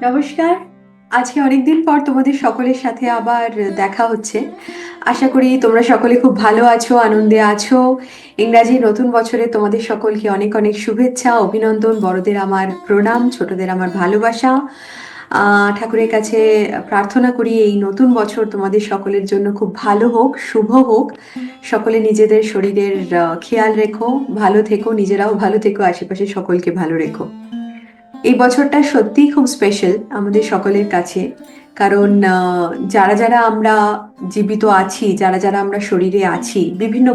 নমস্কার। আজকে অনেকদিন পর তোমাদের সকলের সাথে আবার দেখা হচ্ছে। আশা করি তোমরা সকলে খুব ভালো আছো, আনন্দে আছো। ইংরাজি নতুন বছরে তোমাদের সকলকে অনেক অনেক শুভেচ্ছা, অভিনন্দন। বড়দের আমার প্রণাম, ছোটদের আমার ভালোবাসা। ঠাকুরের কাছে প্রার্থনা করি এই নতুন বছর তোমাদের সকলের জন্য খুব ভালো হোক, শুভ হোক। সকলে নিজেদের শরীরের খেয়াল রেখো, ভালো থেকো, নিজেরাও ভালো থেকো, আশেপাশে সকলকে ভালো রেখো। এই বছরটা সত্যিই খুব স্পেশাল আমাদের সকলের কাছে। কারণ যারা যারা আমরা জীবিত আছি, যারা যারা আমরা শরীরে আছি, বিভিন্ন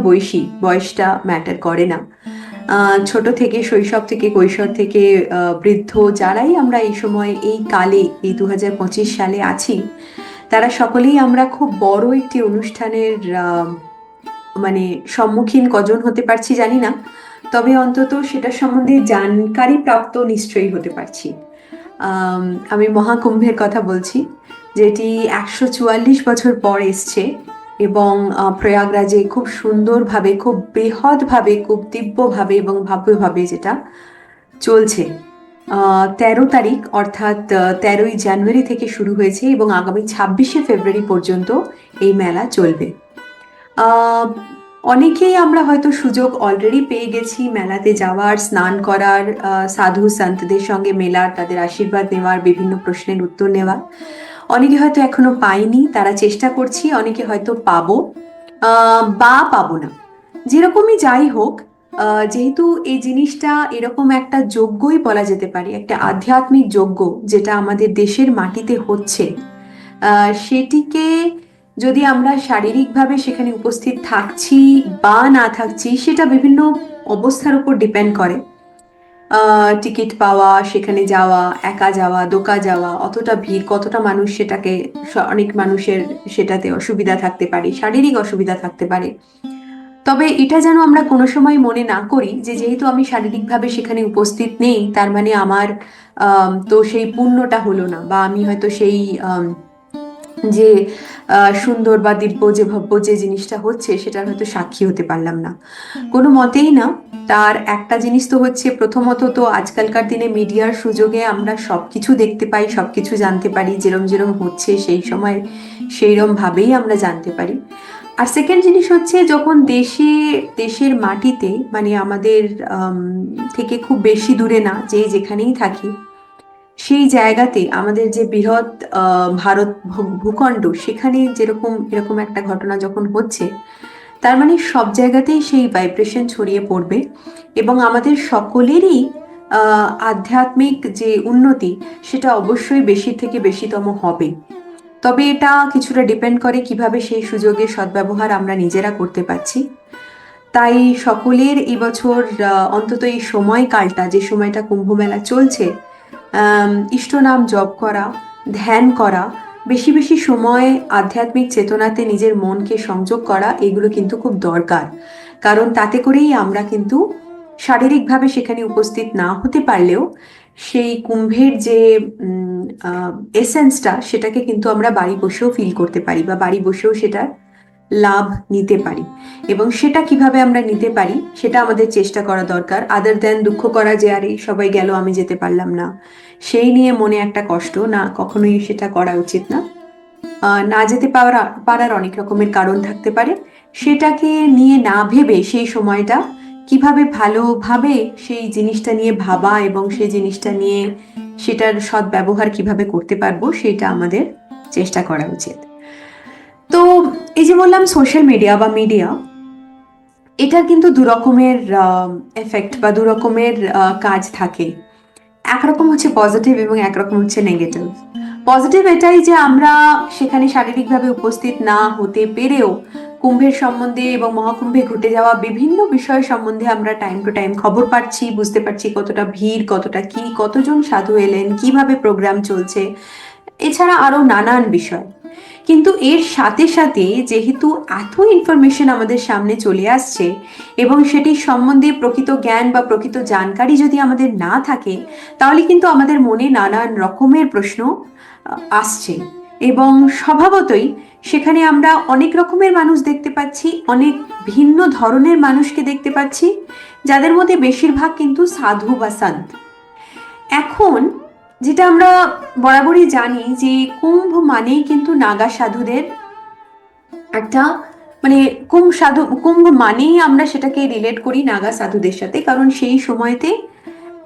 বয়সটা ম্যাটার করে না। ছোট থেকে, শৈশব থেকে, কৈশোর থেকে বৃদ্ধ, যারাই আমরা এই সময় এই কালে, এই 2025 সালে আছি, তারা সকলেই আমরা খুব বড় একটি অনুষ্ঠানের মানে সম্মুখীন কজন হতে পারছি জানি না, তবে অন্তত সেটা সম্বন্ধে জানকারি প্রাপ্ত নিশ্চয়ই হতে পারছি। আম, আমি মহাকুম্ভের কথা বলছি, যেটি 144 বছর পর এসছে এবং প্রয়াগরাজে খুব সুন্দরভাবে, খুব বৃহৎভাবে, খুব দিব্যভাবে এবং ভব্যভাবে যেটা চলছে। 13 তারিখ অর্থাৎ 13ই জানুয়ারি থেকে শুরু হয়েছে এবং আগামী 26শে ফেব্রুয়ারি পর্যন্ত এই মেলা চলবে। আহ, অনেকেই আমরা হয়তো সুযোগ অলরেডি পেয়ে গেছি মেলাতে যাওয়ার, স্নান করার, সাধু সন্তদের সঙ্গে মেলার, তাদের আশীর্বাদ নেওয়ার, বিভিন্ন প্রশ্নের উত্তর নেওয়ার। অনেকে হয়তো এখনো পাইনি, তারা চেষ্টা করছি। অনেকে হয়তো পাবো বা পাবো না। যেরকমই যাই হোক, যেহেতু এই জিনিসটা এরকম একটা যজ্ঞই বলা যেতে পারে, একটা আধ্যাত্মিক যজ্ঞ যেটা আমাদের দেশের মাটিতে হচ্ছে, সেটিকে যদি আমরা শারীরিকভাবে সেখানে উপস্থিত থাকছি বা না থাকছি, সেটা বিভিন্ন অবস্থার উপর ডিপেন্ড করে। টিকিট পাওয়া, সেখানে যাওয়া, একা যাওয়া, দোকা যাওয়া, অতটা ভিড়, কতটা মানুষ, সেটাকে অনেক মানুষের সেটাতে অসুবিধা থাকতে পারে, শারীরিক অসুবিধা থাকতে পারে। তবে এটা যেন আমরা কোনো সময় মনে না করি যে যেহেতু আমি শারীরিকভাবে সেখানে উপস্থিত নেই, তার মানে আমার তো সেই পুণ্যটা হলো না, বা আমি হয়তো সেই যে সুন্দর বা দিব্য যে ভব্য যে জিনিসটা হচ্ছে সেটার হয়তো সাক্ষী হতে পারলাম না। কোনো মতেই না। তার একটা জিনিস তো হচ্ছে, প্রথমত তো আজকালকার দিনে মিডিয়ার সুযোগে আমরা সবকিছু দেখতে পাই, সবকিছু জানতে পারি, যেরম যেরম হচ্ছে সেই সময় সেইরম ভাবেই আমরা জানতে পারি। আর সেকেন্ড জিনিস হচ্ছে, যখন দেশের মাটিতে, মানে আমাদের আম, থেকে খুব বেশি দূরে না, যে যেখানেই থাকি, সেই জায়গাতে আমাদের যে বৃহৎ ভারত ভূখণ্ড, সেখানে যেরকম এরকম একটা ঘটনা যখন হচ্ছে, তার মানে সব জায়গাতেই সেই ভাইব্রেশন ছড়িয়ে পড়বে এবং আমাদের সকলেরই আধ্যাত্মিক যে উন্নতি, সেটা অবশ্যই বেশি থেকে বেশিতম হবে। তবে এটা কিছুটা ডিপেন্ড করে কিভাবে সেই সুযোগের সদ্ব্যবহার আমরা নিজেরা করতে পারছি। তাই সকলের এবছর অন্তত এই সময়কালটা, যে সময়টা কুম্ভ মেলা চলছে, ইষ্ট নাম জপ করা, ধ্যান করা, বেশি বেশি সময় আধ্যাত্মিক চেতনাতে নিজের মনকে সংযোগ করা, এগুলো কিন্তু খুব দরকার। কারণ তাতে করেই আমরা কিন্তু শারীরিকভাবে সেখানে উপস্থিত না হতে পারলেও সেই কুম্ভের যে এসেন্সটা, সেটাকে কিন্তু আমরা বাড়ি বসেও ফিল করতে পারি, বা বাড়ি বসেও সেটা লাভ নিতে পারি। এবং সেটা কিভাবে আমরা নিতে পারি সেটা আমাদের চেষ্টা করা দরকার। আদার দেন দুঃখ করা যে আরে সবাই গেল, আমি যেতে পারলাম না, সেই নিয়ে মনে একটা কষ্ট, না, কখনোই সেটা করা উচিত না। না যেতে পারার অনেক রকমের কারণ থাকতে পারে। সেটাকে নিয়ে না ভেবে সেই সময়টা কিভাবে ভালোভাবে সেই জিনিসটা নিয়ে ভাবা এবং সেই জিনিসটা নিয়ে সেটার সদ্ব্যবহার কিভাবে করতে পারবো, সেটা আমাদের চেষ্টা করা উচিত। তো এই যে বললাম, সোশ্যাল মিডিয়া বা মিডিয়া, এটার কিন্তু দু রকমের এফেক্ট বা দু রকমের কাজ থাকে। একরকম হচ্ছে পজিটিভ এবং একরকম হচ্ছে নেগেটিভ। পজিটিভ এটাই যে আমরা সেখানে শারীরিকভাবে উপস্থিত না হতে পেরেও কুম্ভের সম্বন্ধে এবং মহাকুম্ভে ঘটে যাওয়া বিভিন্ন বিষয় সম্বন্ধে আমরা টাইম টু টাইম খবর পাচ্ছি, বুঝতে পারছি কতটা ভিড়, কতটা কি, কতজন সাধু এলেন, কিভাবে প্রোগ্রাম চলছে, এছাড়া আরো নানান বিষয়। কিন্তু এর সাথে সাথে যেহেতু এত ইনফরমেশন আমাদের সামনে চলে আসছে এবং সেটির সম্বন্ধে প্রকৃত জ্ঞান বা প্রকৃত জানকারি যদি আমাদের না থাকে, তাহলে কিন্তু আমাদের মনে নানান রকমের প্রশ্ন আসছে। এবং স্বভাবতই সেখানে আমরা অনেক রকমের মানুষ দেখতে পাচ্ছি, অনেক ভিন্ন ধরনের মানুষকে দেখতে পাচ্ছি, যাদের মধ্যে বেশিরভাগ কিন্তু সাধু বা সন্ত। এখন যেটা আমরা বরাবরই জানি যে কুম্ভ মানেই কিন্তু নাগা সাধুদের একটা মানে কুম্ভ মানেই আমরা সেটাকে রিলেট করি নাগা সাধুদের সাথে, কারণ সেই সময়তে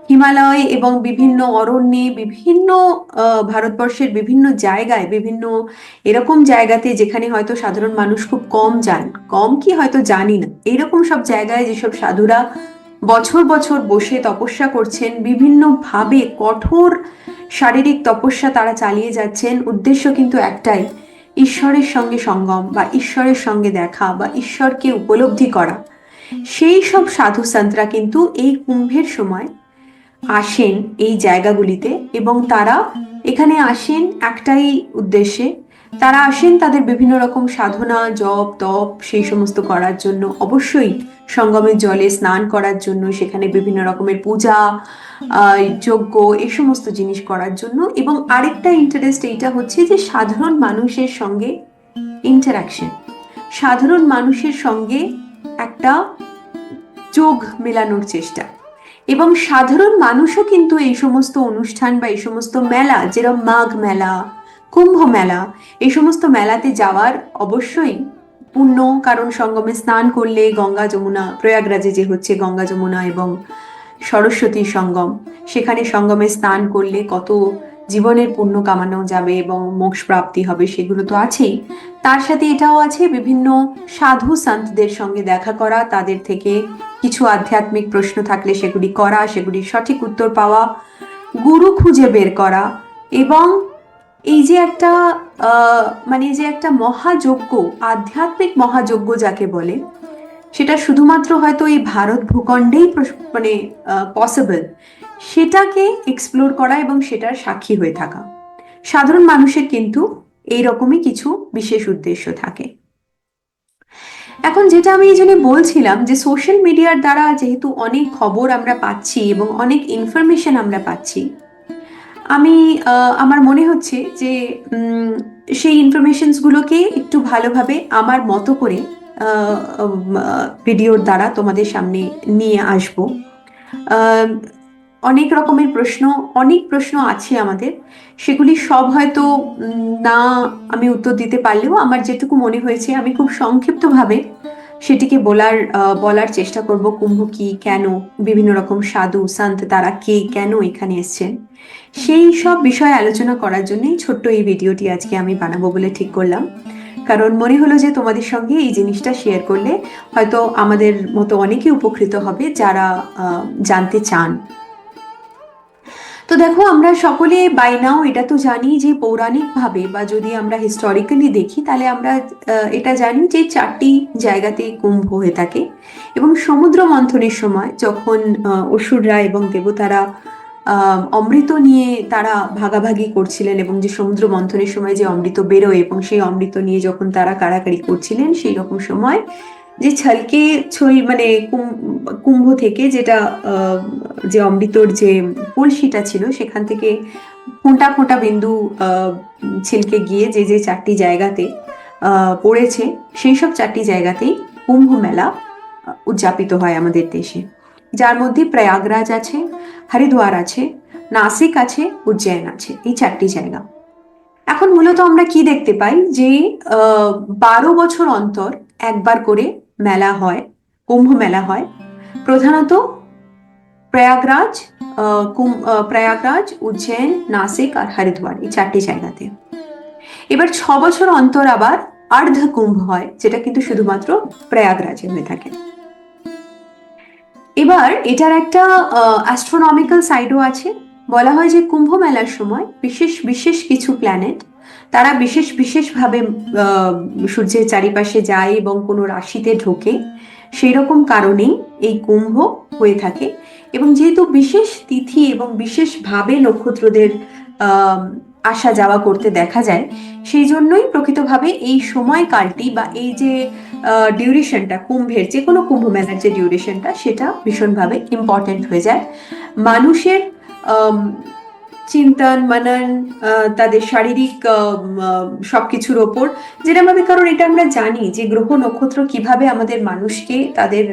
হিমালয় এবং বিভিন্ন অরণ্যে বিভিন্ন ভারতবর্ষের বিভিন্ন জায়গায় বিভিন্ন এরকম জায়গাতে যেখানে হয়তো সাধারণ মানুষ খুব কম যান, কম কি হয়তো জানি না, এইরকম সব জায়গায় যেসব সাধুরা বছর বছর বসে তপস্যা করছেন, বিভিন্ন ভাবে কঠোর শারীরিক তপস্যা তারা চালিয়ে যাচ্ছেন, উদ্দেশ্য কিন্তু একটাই, ঈশ্বরের সঙ্গে সঙ্গম বা ঈশ্বরের সঙ্গে দেখা বা ঈশ্বরকে উপলব্ধি করা। সেই সব সাধু সন্তরা কিন্তু এই কুম্ভের সময় আসেন এই জায়গাগুলিতে, এবং তারা এখানে আসেন একটাই উদ্দেশ্যে। তারা আসেন তাদের বিভিন্ন রকম সাধনা, জপ তপ সেই সমস্ত করার জন্য, অবশ্যই সঙ্গমের জলে স্নান করার জন্য, সেখানে বিভিন্ন রকমের পূজা যজ্ঞ এই সমস্ত জিনিস করার জন্য। এবং আরেকটা ইন্টারেস্ট এইটা হচ্ছে যে সাধারণ মানুষের সঙ্গে ইন্টারাকশন, সাধারণ মানুষের সঙ্গে একটা যোগ মেলানোর চেষ্টা। এবং সাধারণ মানুষও কিন্তু এই সমস্ত অনুষ্ঠান বা এই সমস্ত মেলা, যেরকম মাঘ মেলা, কুম্ভ মেলা, এই সমস্ত মেলাতে যাওয়ার অবশ্যই পুণ্য, কারণ সঙ্গমে স্নান করলে গঙ্গা যমুনা, প্রয়াগরাজে যে হচ্ছে গঙ্গা যমুনা এবং সরস্বতীর সঙ্গম, সেখানে সঙ্গমে স্নান করলে কত জীবনের পুণ্য কামানো যাবে এবং মোক্ষ প্রাপ্তি হবে, সেগুলো তো আছেই। তার সাথে এটাও আছে বিভিন্ন সাধু সন্তদের সঙ্গে দেখা করা, তাদের থেকে কিছু আধ্যাত্মিক প্রশ্ন থাকলে সেগুলি করা, সেগুলির সঠিক উত্তর পাওয়া, গুরু খুঁজে বের করা। এবং এই যে একটা মানে যে একটা মহাযজ্ঞ, আধ্যাত্মিক মহাযজ্ঞ যাকে বলে, সেটা শুধুমাত্র হয়তো এই ভারত ভূখণ্ডেই মানে পসিবল, সেটাকে এক্সপ্লোর করা এবং সেটার সাক্ষী হয়ে থাকা। সাধারণ মানুষের কিন্তু এইরকমই কিছু বিশেষ উদ্দেশ্য থাকে। এখন যেটা আমি এই জন্য বলছিলাম যে সোশ্যাল মিডিয়ার দ্বারা যেহেতু অনেক খবর আমরা পাচ্ছি এবং অনেক ইনফরমেশন আমরা পাচ্ছি, আমি আমার মনে হচ্ছে যে সেই ইনফরমেশনসগুলোকে একটু ভালোভাবে আমার মতো করে ভিডিওর দ্বারা তোমাদের সামনে নিয়ে আসবো। অনেক রকমের প্রশ্ন, অনেক প্রশ্ন আছে আমাদের, সেগুলি সব হয়তো না আমি উত্তর দিতে পারলেও আমার যেটুকু মনে হয়েছে আমি খুব সংক্ষিপ্তভাবে সেটিকে বলার চেষ্টা করব। কুম্ভ কি, কেন, বিভিন্ন রকম সাধু সন্ত তারা কে, কেন এখানে এসছেন, সেই সব বিষয়ে আলোচনা করার জন্যই ছোট্ট এই ভিডিওটি আজকে আমি বানাবো বলে ঠিক করলাম। কারণ মনে হলো যে তোমাদের সঙ্গে এই জিনিসটা শেয়ার করলে হয়তো আমাদের মতো অনেকে উপকৃত হবে যারা জানতে চান। তো দেখো, আমরা সকলে বাই নাও এটা তো জানি যে পৌরাণিকভাবে বা যদি আমরা হিস্টোরিক্যালি দেখি তাহলে আমরা এটা জানি যে 4টি জায়গাতে কুম্ভ হয়ে থাকে। এবং সমুদ্র মন্থনের সময় যখন অসুররা এবং দেবতারা অমৃত নিয়ে তারা ভাগাভাগি করছিলেন, এবং যে সমুদ্র মন্থনের সময় যে অমৃত বেরোয় এবং সেই অমৃত নিয়ে যখন তারা কাড়াকাড়ি করছিলেন, সেই রকম সময় যে ছলকে ছই মানে কুম্ভ থেকে যেটা যে অমৃতর যে কলসিটা ছিল সেখান থেকে ফোঁটা ফোঁটা বিন্দু ছিলকে গিয়ে যে যে 4টি জায়গাতে পড়েছে, সেই সব 4টি জায়গাতেই কুম্ভ মেলা উদযাপিত হয় আমাদের দেশে, যার মধ্যে প্রয়াগরাজ আছে, হরিদ্বার আছে, নাসিক আছে, উজ্জয়ন আছে, এই 4টি জায়গা। এখন মূলত আমরা কি দেখতে পাই যে 12 বছর অন্তর একবার করে মেলা হয়, কুম্ভ মেলা হয়, প্রধানত প্রয়াগরাজ, প্রয়াগরাজ, উজ্জয়ন, নাসিক আর হরিদ্বার, এই 4টি জায়গাতে। এবার 6 বছর অন্তর আবার অর্ধ কুম্ভ হয়, যেটা কিন্তু শুধুমাত্র প্রয়াগরাজে হয়ে থাকে। এবার এটার একটা অ্যাস্ট্রোনমিক্যাল সাইডও আছে। বলা হয় যে কুম্ভ মেলার সময় বিশেষ বিশেষ কিছু প্ল্যানেট তারা বিশেষ বিশেষভাবে সূর্যের চারিপাশে যায় এবং কোনো রাশিতে ঢোকে, সেই রকম কারণেই এই কুম্ভ হয়ে থাকে। এবং যেহেতু বিশেষ তিথি এবং বিশেষভাবে নক্ষত্রদের আসা যাওয়া করতে দেখা যায়, সেই জন্যই প্রকৃতভাবে এই সময়কালটি বা এই যে ডিউরেশনটা, কুম্ভের যে কোনো কুম্ভ মেলার যে ডিউরেশনটা, সেটা ভীষণভাবে ইম্পর্টেন্ট হয়ে যায় মানুষের চিন্তন মনন, তাদের শারীরিক সবকিছুর ওপর, যেরকমভাবে, কারণ এটা আমরা জানি যে গ্রহ নক্ষত্র কিভাবে আমাদের মানুষকে তাদের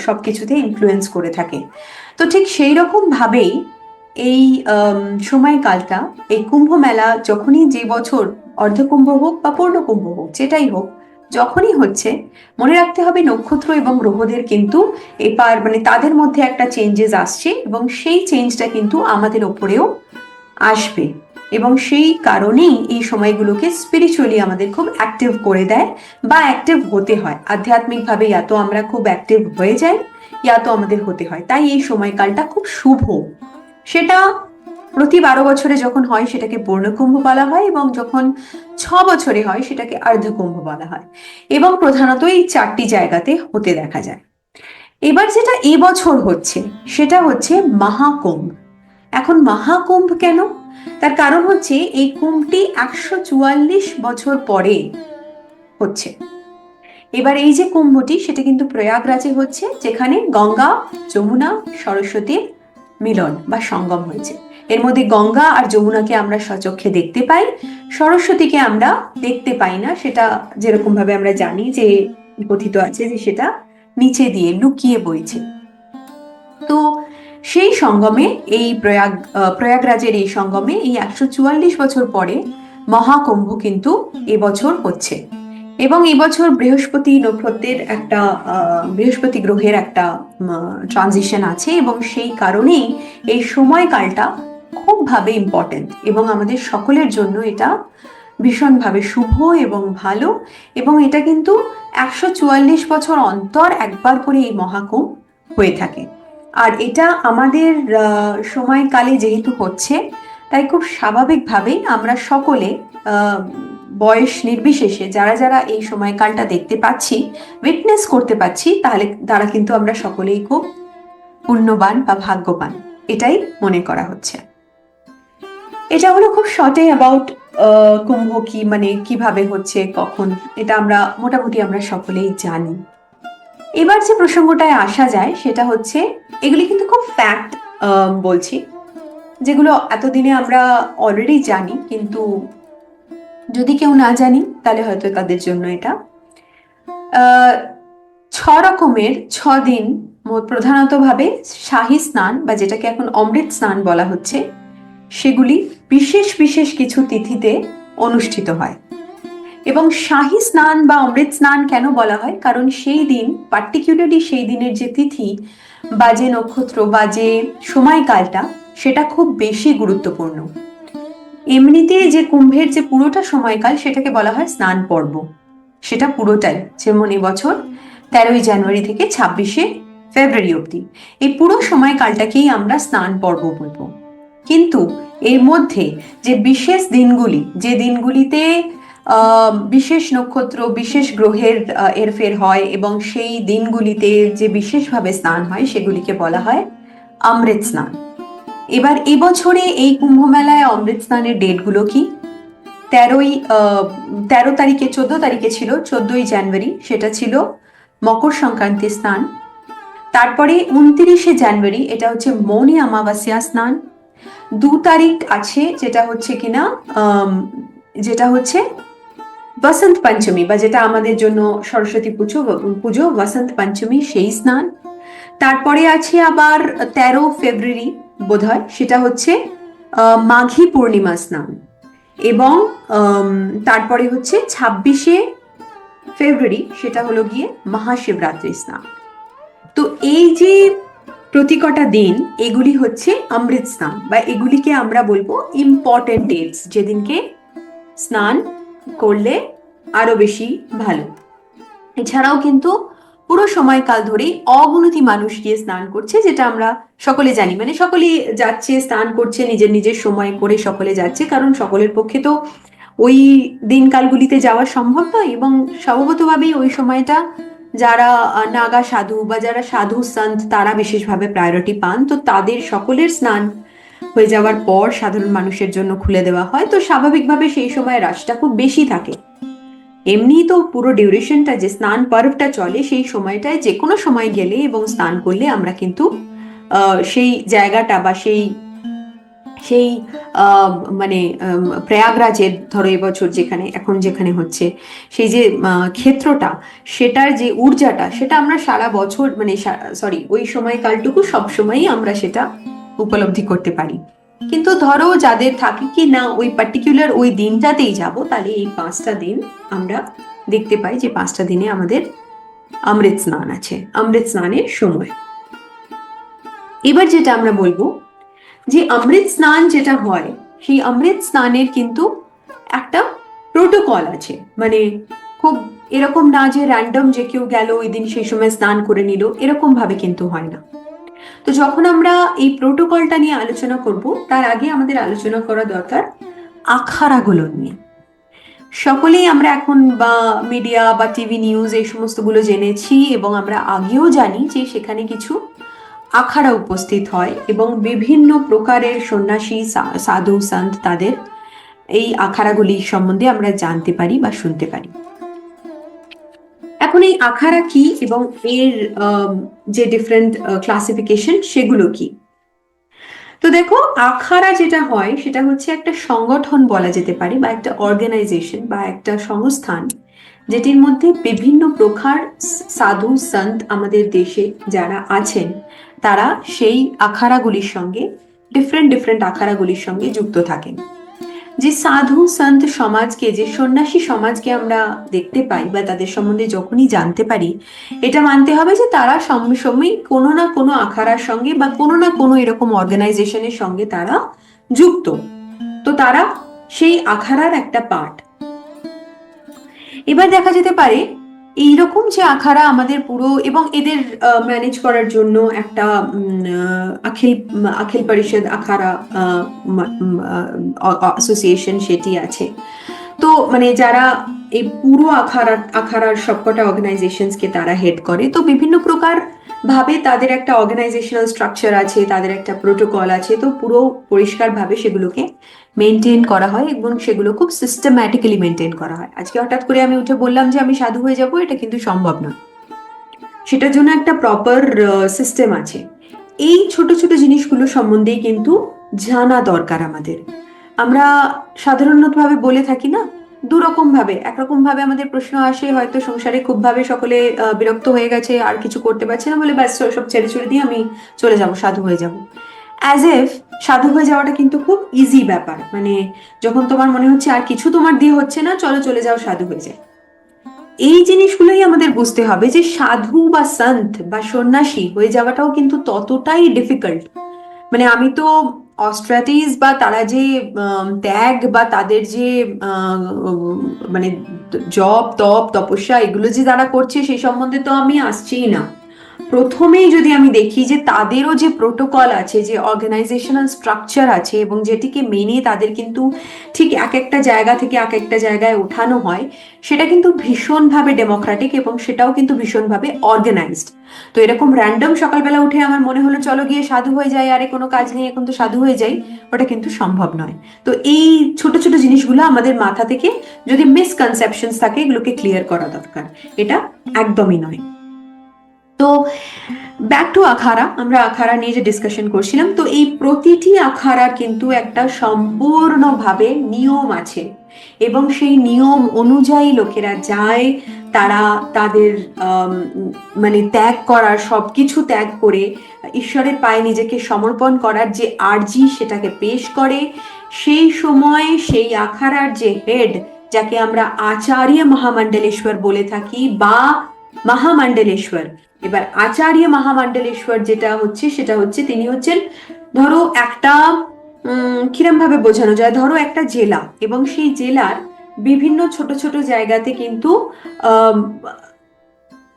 সবকিছুতে ইনফ্লুয়েন্স করে থাকে। তো ঠিক সেই রকম ভাবেই এই সময়কালটা, এই কুম্ভ মেলা যখনই, যে বছর অর্ধকুম্ভ হোক বা পূর্ণকুম্ভ হোক, যেটাই হোক, যখনই হচ্ছে, মনে রাখতে হবে নক্ষত্র এবং গ্রহদের কিন্তু এবার মানে তাদের মধ্যে একটা চেঞ্জেস আসছে, এবং সেই চেঞ্জটা কিন্তু আমাদের ওপরেও আসবে। এবং সেই কারণেই এই সময়গুলোকে স্পিরিচুয়ালি আমাদের খুব অ্যাক্টিভ করে দেয়, বা অ্যাক্টিভ হতে হয় আধ্যাত্মিকভাবে। ইয়া তো আমরা খুব অ্যাক্টিভ হয়ে যাই, ইয়া তো আমাদের হতে হয়। তাই এই সময়কালটা খুব শুভ। সেটা প্রতি 12 বছরে যখন হয় সেটাকে পূর্ণকুম্ভ বলা হয়, এবং যখন 6 বছরে হয় সেটাকে অর্ধকুম্ভ বলা হয়। এবং প্রধানত এই 4টি জায়গাতে হতে দেখা যায়। এবার যেটা এবছর হচ্ছে সেটা হচ্ছে মহাকুম্ভ। এখন মহাকুম্ভ কেন? তার কারণ হচ্ছে এই কুম্ভটি 144 বছর পরে হচ্ছে। এবার এই যে কুম্ভটি, সেটা কিন্তু প্রয়াগরাজে হচ্ছে, যেখানে গঙ্গা, যমুনা, সরস্বতীর মিলন বা সঙ্গম হয়েছে। এর মধ্যে গঙ্গা আর যমুনাকে আমরা সচক্ষে দেখতে পাই, সরস্বতীকে আমরা দেখতে পাই না। সেটা যেরকম ভাবে আমরা জানি যে কথিত আছে যে সেটা নিচে দিয়ে লুকিয়ে বইছে। তো সেই সঙ্গমে, এই প্রয়াগরাজের এই সঙ্গমে এই 144 বছর পরে মহাকুম্ভ কিন্তু এবছর হচ্ছে। এবং এবছর বৃহস্পতি নক্ষত্রের একটা বৃহস্পতি গ্রহের একটা ট্রানজিশন আছে, এবং সেই কারণেই এই সময়কালটা খুবভাবে ইম্পর্টেন্ট, এবং আমাদের সকলের জন্য এটা ভীষণভাবে শুভ এবং ভালো। এবং এটা কিন্তু 144 বছর অন্তর একবার করে এই মহাকুম্ভ হয়ে থাকে। আর এটা আমাদের সময়কালে যেহেতু হচ্ছে, তাই খুব স্বাভাবিকভাবেই আমরা সকলে বয়স নির্বিশেষে যারা যারা এই সময়কালটা দেখতে পাচ্ছি, উইটনেস করতে পাচ্ছি, তাহলে তারা কিন্তু আমরা সকলেই খুব পুণ্যবান বা ভাগ্যবান, এটাই মনে করা হচ্ছে। এটা হলো খুব শর্টে অ্যাবাউট কুম্ভ কি, মানে কিভাবে হচ্ছে, কখন, এটা আমরা মোটামুটি আমরা সকলেই জানি। এবার যে প্রসঙ্গটায় আসা যায় সেটা হচ্ছে, এগুলি কিন্তু খুব ফ্যাক্ট বলছি, যেগুলো এতদিনে আমরা অলরেডি জানি, কিন্তু যদি কেউ না জানি তাহলে হয়তো তাদের জন্য এটা 6 রকমের 6 দিন প্রধানত ভাবে শাহী স্নান, বা যেটাকে এখন অমৃত স্নান বলা হচ্ছে, সেগুলি বিশেষ বিশেষ কিছু তিথিতে অনুষ্ঠিত হয়। এবং শাহী স্নান বা অমৃত স্নান কেন বলা হয়? কারণ সেই দিন, পার্টিকুলারলি সেই দিনের যে তিথি বা যে নক্ষত্র বা যে সময়কালটা, সেটা খুব বেশি গুরুত্বপূর্ণ। এমনিতে যে কুম্ভের যে পুরোটা সময়কাল, সেটাকে বলা হয় স্নান পর্ব, সেটা পুরোটাই, যেমন এবছর 13ই জানুয়ারি থেকে 26শে ফেব্রুয়ারি অবধি, এই পুরো সময়কালটাকেই আমরা স্নান পর্ব বলবো। কিন্তু এর মধ্যে যে বিশেষ দিনগুলি, যে দিনগুলিতে বিশেষ নক্ষত্র, বিশেষ গ্রহের এরফের হয়, এবং সেই দিনগুলিতে যে বিশেষভাবে স্নান হয়, সেগুলিকে বলা হয় অমৃত স্নান। এবার এবছরে এই কুম্ভ মেলায় অমৃত স্নানের ডেটগুলো কি? 13 তারিখে, 14 তারিখে ছিল 14ই জানুয়ারি, সেটা ছিল মকর সংক্রান্তি স্নান। তারপরে 29শে জানুয়ারি, এটা হচ্ছে মৌনী অমাবস্যা স্নান। 2 তারিখ আছে যেটা হচ্ছে কিনা যেটা হচ্ছে বসন্ত পঞ্চমী, বা যেটা আমাদের জন্য সরস্বতী পুজো বসন্ত পঞ্চমী, সেই স্নান। তারপরে আছে আবার 13 ফেব্রুয়ারি বোধহয়, সেটা হচ্ছে মাঘী পূর্ণিমা স্নান। এবং তারপরে হচ্ছে 26শে ফেব্রুয়ারি, সেটা হলো গিয়ে মহাশিবরাত্রি স্নান। তো এই যে প্রতিকটা দিন, এগুলি হচ্ছে অমৃত স্নান, বা এগুলিকে আমরা বলবো ইম্পর্টেন্ট ডেটস, যেদিনকে স্নান করলে আরো বেশি ভালো। এছাড়াও কিন্তু পুরো সময়কাল ধরেই অগণিত মানুষ গিয়ে স্নান করছে, যেটা আমরা সকলে জানি, মানে সকলেই যাচ্ছে, স্নান করছে, নিজের নিজের সময় করে সকলে যাচ্ছে, কারণ সকলের পক্ষে তো ওই দিনকালগুলিতে যাওয়া সম্ভব নয়। এবং স্বভাবতভাবেই ওই সময়টা যারা নাগা সাধু বা যারা সাধু সন্ত, তারা বিশেষভাবে প্রায়োরিটি পান, তো তাদের সকলের স্নান হয়ে যাওয়ার পর সাধারণ মানুষের জন্য খুলে দেওয়া হয়। তো স্বাভাবিকভাবে সেই সময় রাশটা খুব বেশি থাকে। এমনি তো পুরো ডিউরেশনটা যে স্নান পর্বটা চলে, সেই সময়টায় যে কোনো সময় গেলে এবং স্নান করলে আমরা কিন্তু সেই জায়গাটা বা সেই সেই মানে প্রয়াগরাজের, ধরো এবছর যেখানে এখন যেখানে হচ্ছে, সেই যে ক্ষেত্রটা, সেটার যে ঊর্জাটা, সেটা আমরা সারা বছর, মানে সরি, ওই সময়কালটুকু সবসময়ই আমরা সেটা উপলব্ধি করতে পারি। কিন্তু ধরো যাদের থাকে কি না ওই পার্টিকুলার ওই দিনটাতেই যাব, তাহলে এই 5টা দিন আমরা দেখতে পাই যে 5টা দিনে আমাদের অমৃত স্নান আছে, অমৃত স্নানের সময়। এবার যেটা আমরা বলবো যে অমৃত স্নান যেটা হয়, সেই অমৃত স্নানের কিন্তু একটা প্রোটোকল আছে। মানে খুব এরকম না যে র্যান্ডম যে কেউ গেল ওই দিন সেই সময় স্নান করে নিল, এরকম ভাবে কিন্তু হয় না। তো যখন আমরা এই প্রোটোকলটা নিয়ে আলোচনা করব, তার আগে আমাদের আলোচনা করা দরকার আখাড়াগুলো নিয়ে। সকলেই আমরা এখন বা মিডিয়া বা টিভি নিউজ এই সমস্তগুলো জেনেছি, এবং আমরা আগেও জানি যে সেখানে কিছু আখাড়া উপস্থিত হয় এবং বিভিন্ন প্রকারের সন্ন্যাসী সাধু সন্ত তাদের এই আখাড়াগুলি সম্বন্ধে আমরা জানতে পারি বা শুনতে পারি। এখন এই আখাড়া কি এবং এর যে ডিফারেন্ট ক্লাসিফিকেশন সেগুলো কি? তো দেখো, আখাড়া যেটা হয় সেটা হচ্ছে একটা সংগঠন বলা যেতে পারে, বা একটা অর্গানাইজেশন বা একটা সংস্থান, যেটির মধ্যে বিভিন্ন প্রকার সাধু সন্ত আমাদের দেশে যারা আছেন তারা সেই আখাড়াগুলির সঙ্গে, ডিফারেন্ট ডিফারেন্ট আখাড়াগুলির সঙ্গে যুক্ত থাকেন। যে সাধু সন্ত সমাজকে, যে সন্ন্যাসী সমাজকে আমরা দেখতে পাই বা তাদের সম্বন্ধে যখনই জানতে পারি, এটা মানতে হবে যে তারা সময় কোনো না কোনো আখাড়ার সঙ্গে বা কোনো না কোনো এরকম অর্গানাইজেশনের সঙ্গে তারা যুক্ত। তো তারা সেই আখাড়ার একটা পার্ট। এবার দেখা যেতে পারে এইরকম যে আখাড়া আমাদের পুরো, এবং এদের ম্যানেজ করার জন্য একটা অখিল অখিল পরিষদ আখাড়া অ্যাসোসিয়েশন সেটি আছে। তো মানে যারা এই পুরো আখাড়ার সবকটা অর্গানাইজেশনসকে তারা হেড করে। তো বিভিন্ন প্রকার ভাবে তাদের একটা অর্গানাইজেশনাল স্ট্রাকচার আছে, তাদের একটা প্রোটোকল আছে। তো পুরো পরিষ্কারভাবে সেগুলোকে মেনটেন করা হয় এবং সেগুলো খুব সিস্টেম্যাটিক্যালি মেনটেন করা হয়। আজকে হঠাৎ করে আমি উঠে বললাম যে আমি সাধু হয়ে যাব, এটা কিন্তু সম্ভব নয়। সেটার জন্য একটা প্রপার সিস্টেম আছে। এই ছোট ছোট জিনিসগুলো সম্বন্ধেই কিন্তু জানা দরকার আমাদের। আমরা সাধারণতভাবে বলে থাকি না, দুরকম ভাবে। একরকম ভাবে আমাদের প্রশ্ন আসে, হয়তো সংসারে খুব ভাবে সকলে বিরক্ত হয়ে গেছে, আর কিছু করতে পারছে না বলে ব্যাস সব ছেড়ে ছুড়ে দিয়ে আমি চলে যাব, সাধু হয়ে যাব। অ্যাজ এফ সাধু হয়ে যাওয়াটা কিন্তু খুব ইজি ব্যাপার। মানে যখন তোমার মনে হচ্ছে আর কিছু তোমার দিয়ে হচ্ছে না, চলো চলে যাও, সাধু হয়ে যায়। এই জিনিসগুলোই আমাদের বুঝতে হবে যে সাধু বা সন্ত বা সন্ন্যাসী হয়ে যাওয়াটাও কিন্তু ততটাই ডিফিকাল্ট। মানে আমি তো অস্ট্রাটিস বা তারা যে ত্যাগ বা তাদের যে মানে জপ তপ তপস্যা এগুলো যে তারা করছে সেই সম্বন্ধে তো আমি আসছিই না। প্রথমেই যদি আমি দেখি যে তাদেরও যে প্রোটোকল আছে, যে অর্গানাইজেশনাল স্ট্রাকচার আছে, এবং যেটিকে মেনে তাদের কিন্তু ঠিক এক একটা জায়গা থেকে এক একটা জায়গায় ওঠানো হয়, সেটা কিন্তু ভীষণভাবে ডেমোক্রেটিক এবং সেটাও কিন্তু ভীষণভাবে অর্গানাইজড। তো এরকম র্যান্ডম সকালবেলা উঠে আমার মনে হলো চলো গিয়ে সাধু হয়ে যাই, আরে কোনো কাজ নেই এখন তো সাধু হয়ে যাই, ওটা কিন্তু সম্ভব নয়। তো এই ছোট ছোট জিনিসগুলো আমাদের মাথা থেকে যদি মিসকনসেপশনস থাকে এগুলোকে ক্লিয়ার করা দরকার। এটা একদমই নয়। তো ব্যাক টু আখাড়া, আমরা আখাড়া নিয়ে যে ডিসকাশন করছিলাম, তো এই প্রতিটি আখাড়ার কিন্তু একটা সম্পূর্ণভাবে নিয়ম আছে, এবং সেই নিয়ম অনুযায়ী লোকেরা যায়। তারা তাদের মানে ত্যাগ করার, সবকিছু ত্যাগ করে ঈশ্বরের পায়ে নিজেকে সমর্পণ করার যে আর্জি সেটাকে পেশ করে। সেই সময় সেই আখাড়ার যে হেড, যাকে আমরা আচার্য মহামণ্ডলেশ্বর বলে থাকি বা মহামণ্ডলেশ্বর। এবার আচার্য মহামণ্ডলেশ্বর যেটা হচ্ছে সেটা হচ্ছে তিনি হচ্ছেন, ধরো একটা কিরম ভাবে বোঝানো যায়, ধরো একটা জেলা, এবং সেই জেলার বিভিন্ন ছোট ছোট জায়গাতে কিন্তু আহ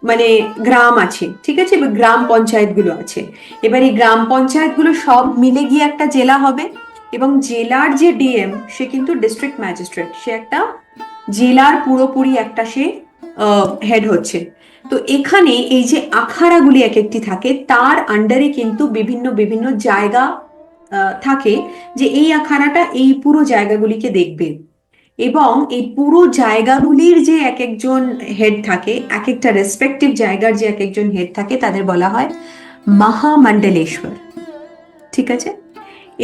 মানে গ্রাম আছে, ঠিক আছে, এবার গ্রাম পঞ্চায়েত গুলো আছে। এবার এই গ্রাম পঞ্চায়েত গুলো সব মিলে গিয়ে একটা জেলা হবে, এবং জেলার যে ডিএম সে কিন্তু ডিস্ট্রিক্ট ম্যাজিস্ট্রেট, সে একটা জেলার পুরোপুরি একটা সে হেড হচ্ছে। তো এখানে এই যে আখাড়াগুলি এক একটি থাকে, তার আন্ডারে কিন্তু বিভিন্ন বিভিন্ন জায়গা থাকে, যে এই আখাড়াটা এই পুরো জায়গাগুলিকে দেখবে। এবং এই পুরো জায়গাগুলির যে এক একজন হেড থাকে, এক একটা রেসপেক্টিভ জায়গার যে এক একজন হেড থাকে, তাদের বলা হয় মহামণ্ডলেশ্বর। ঠিক আছে,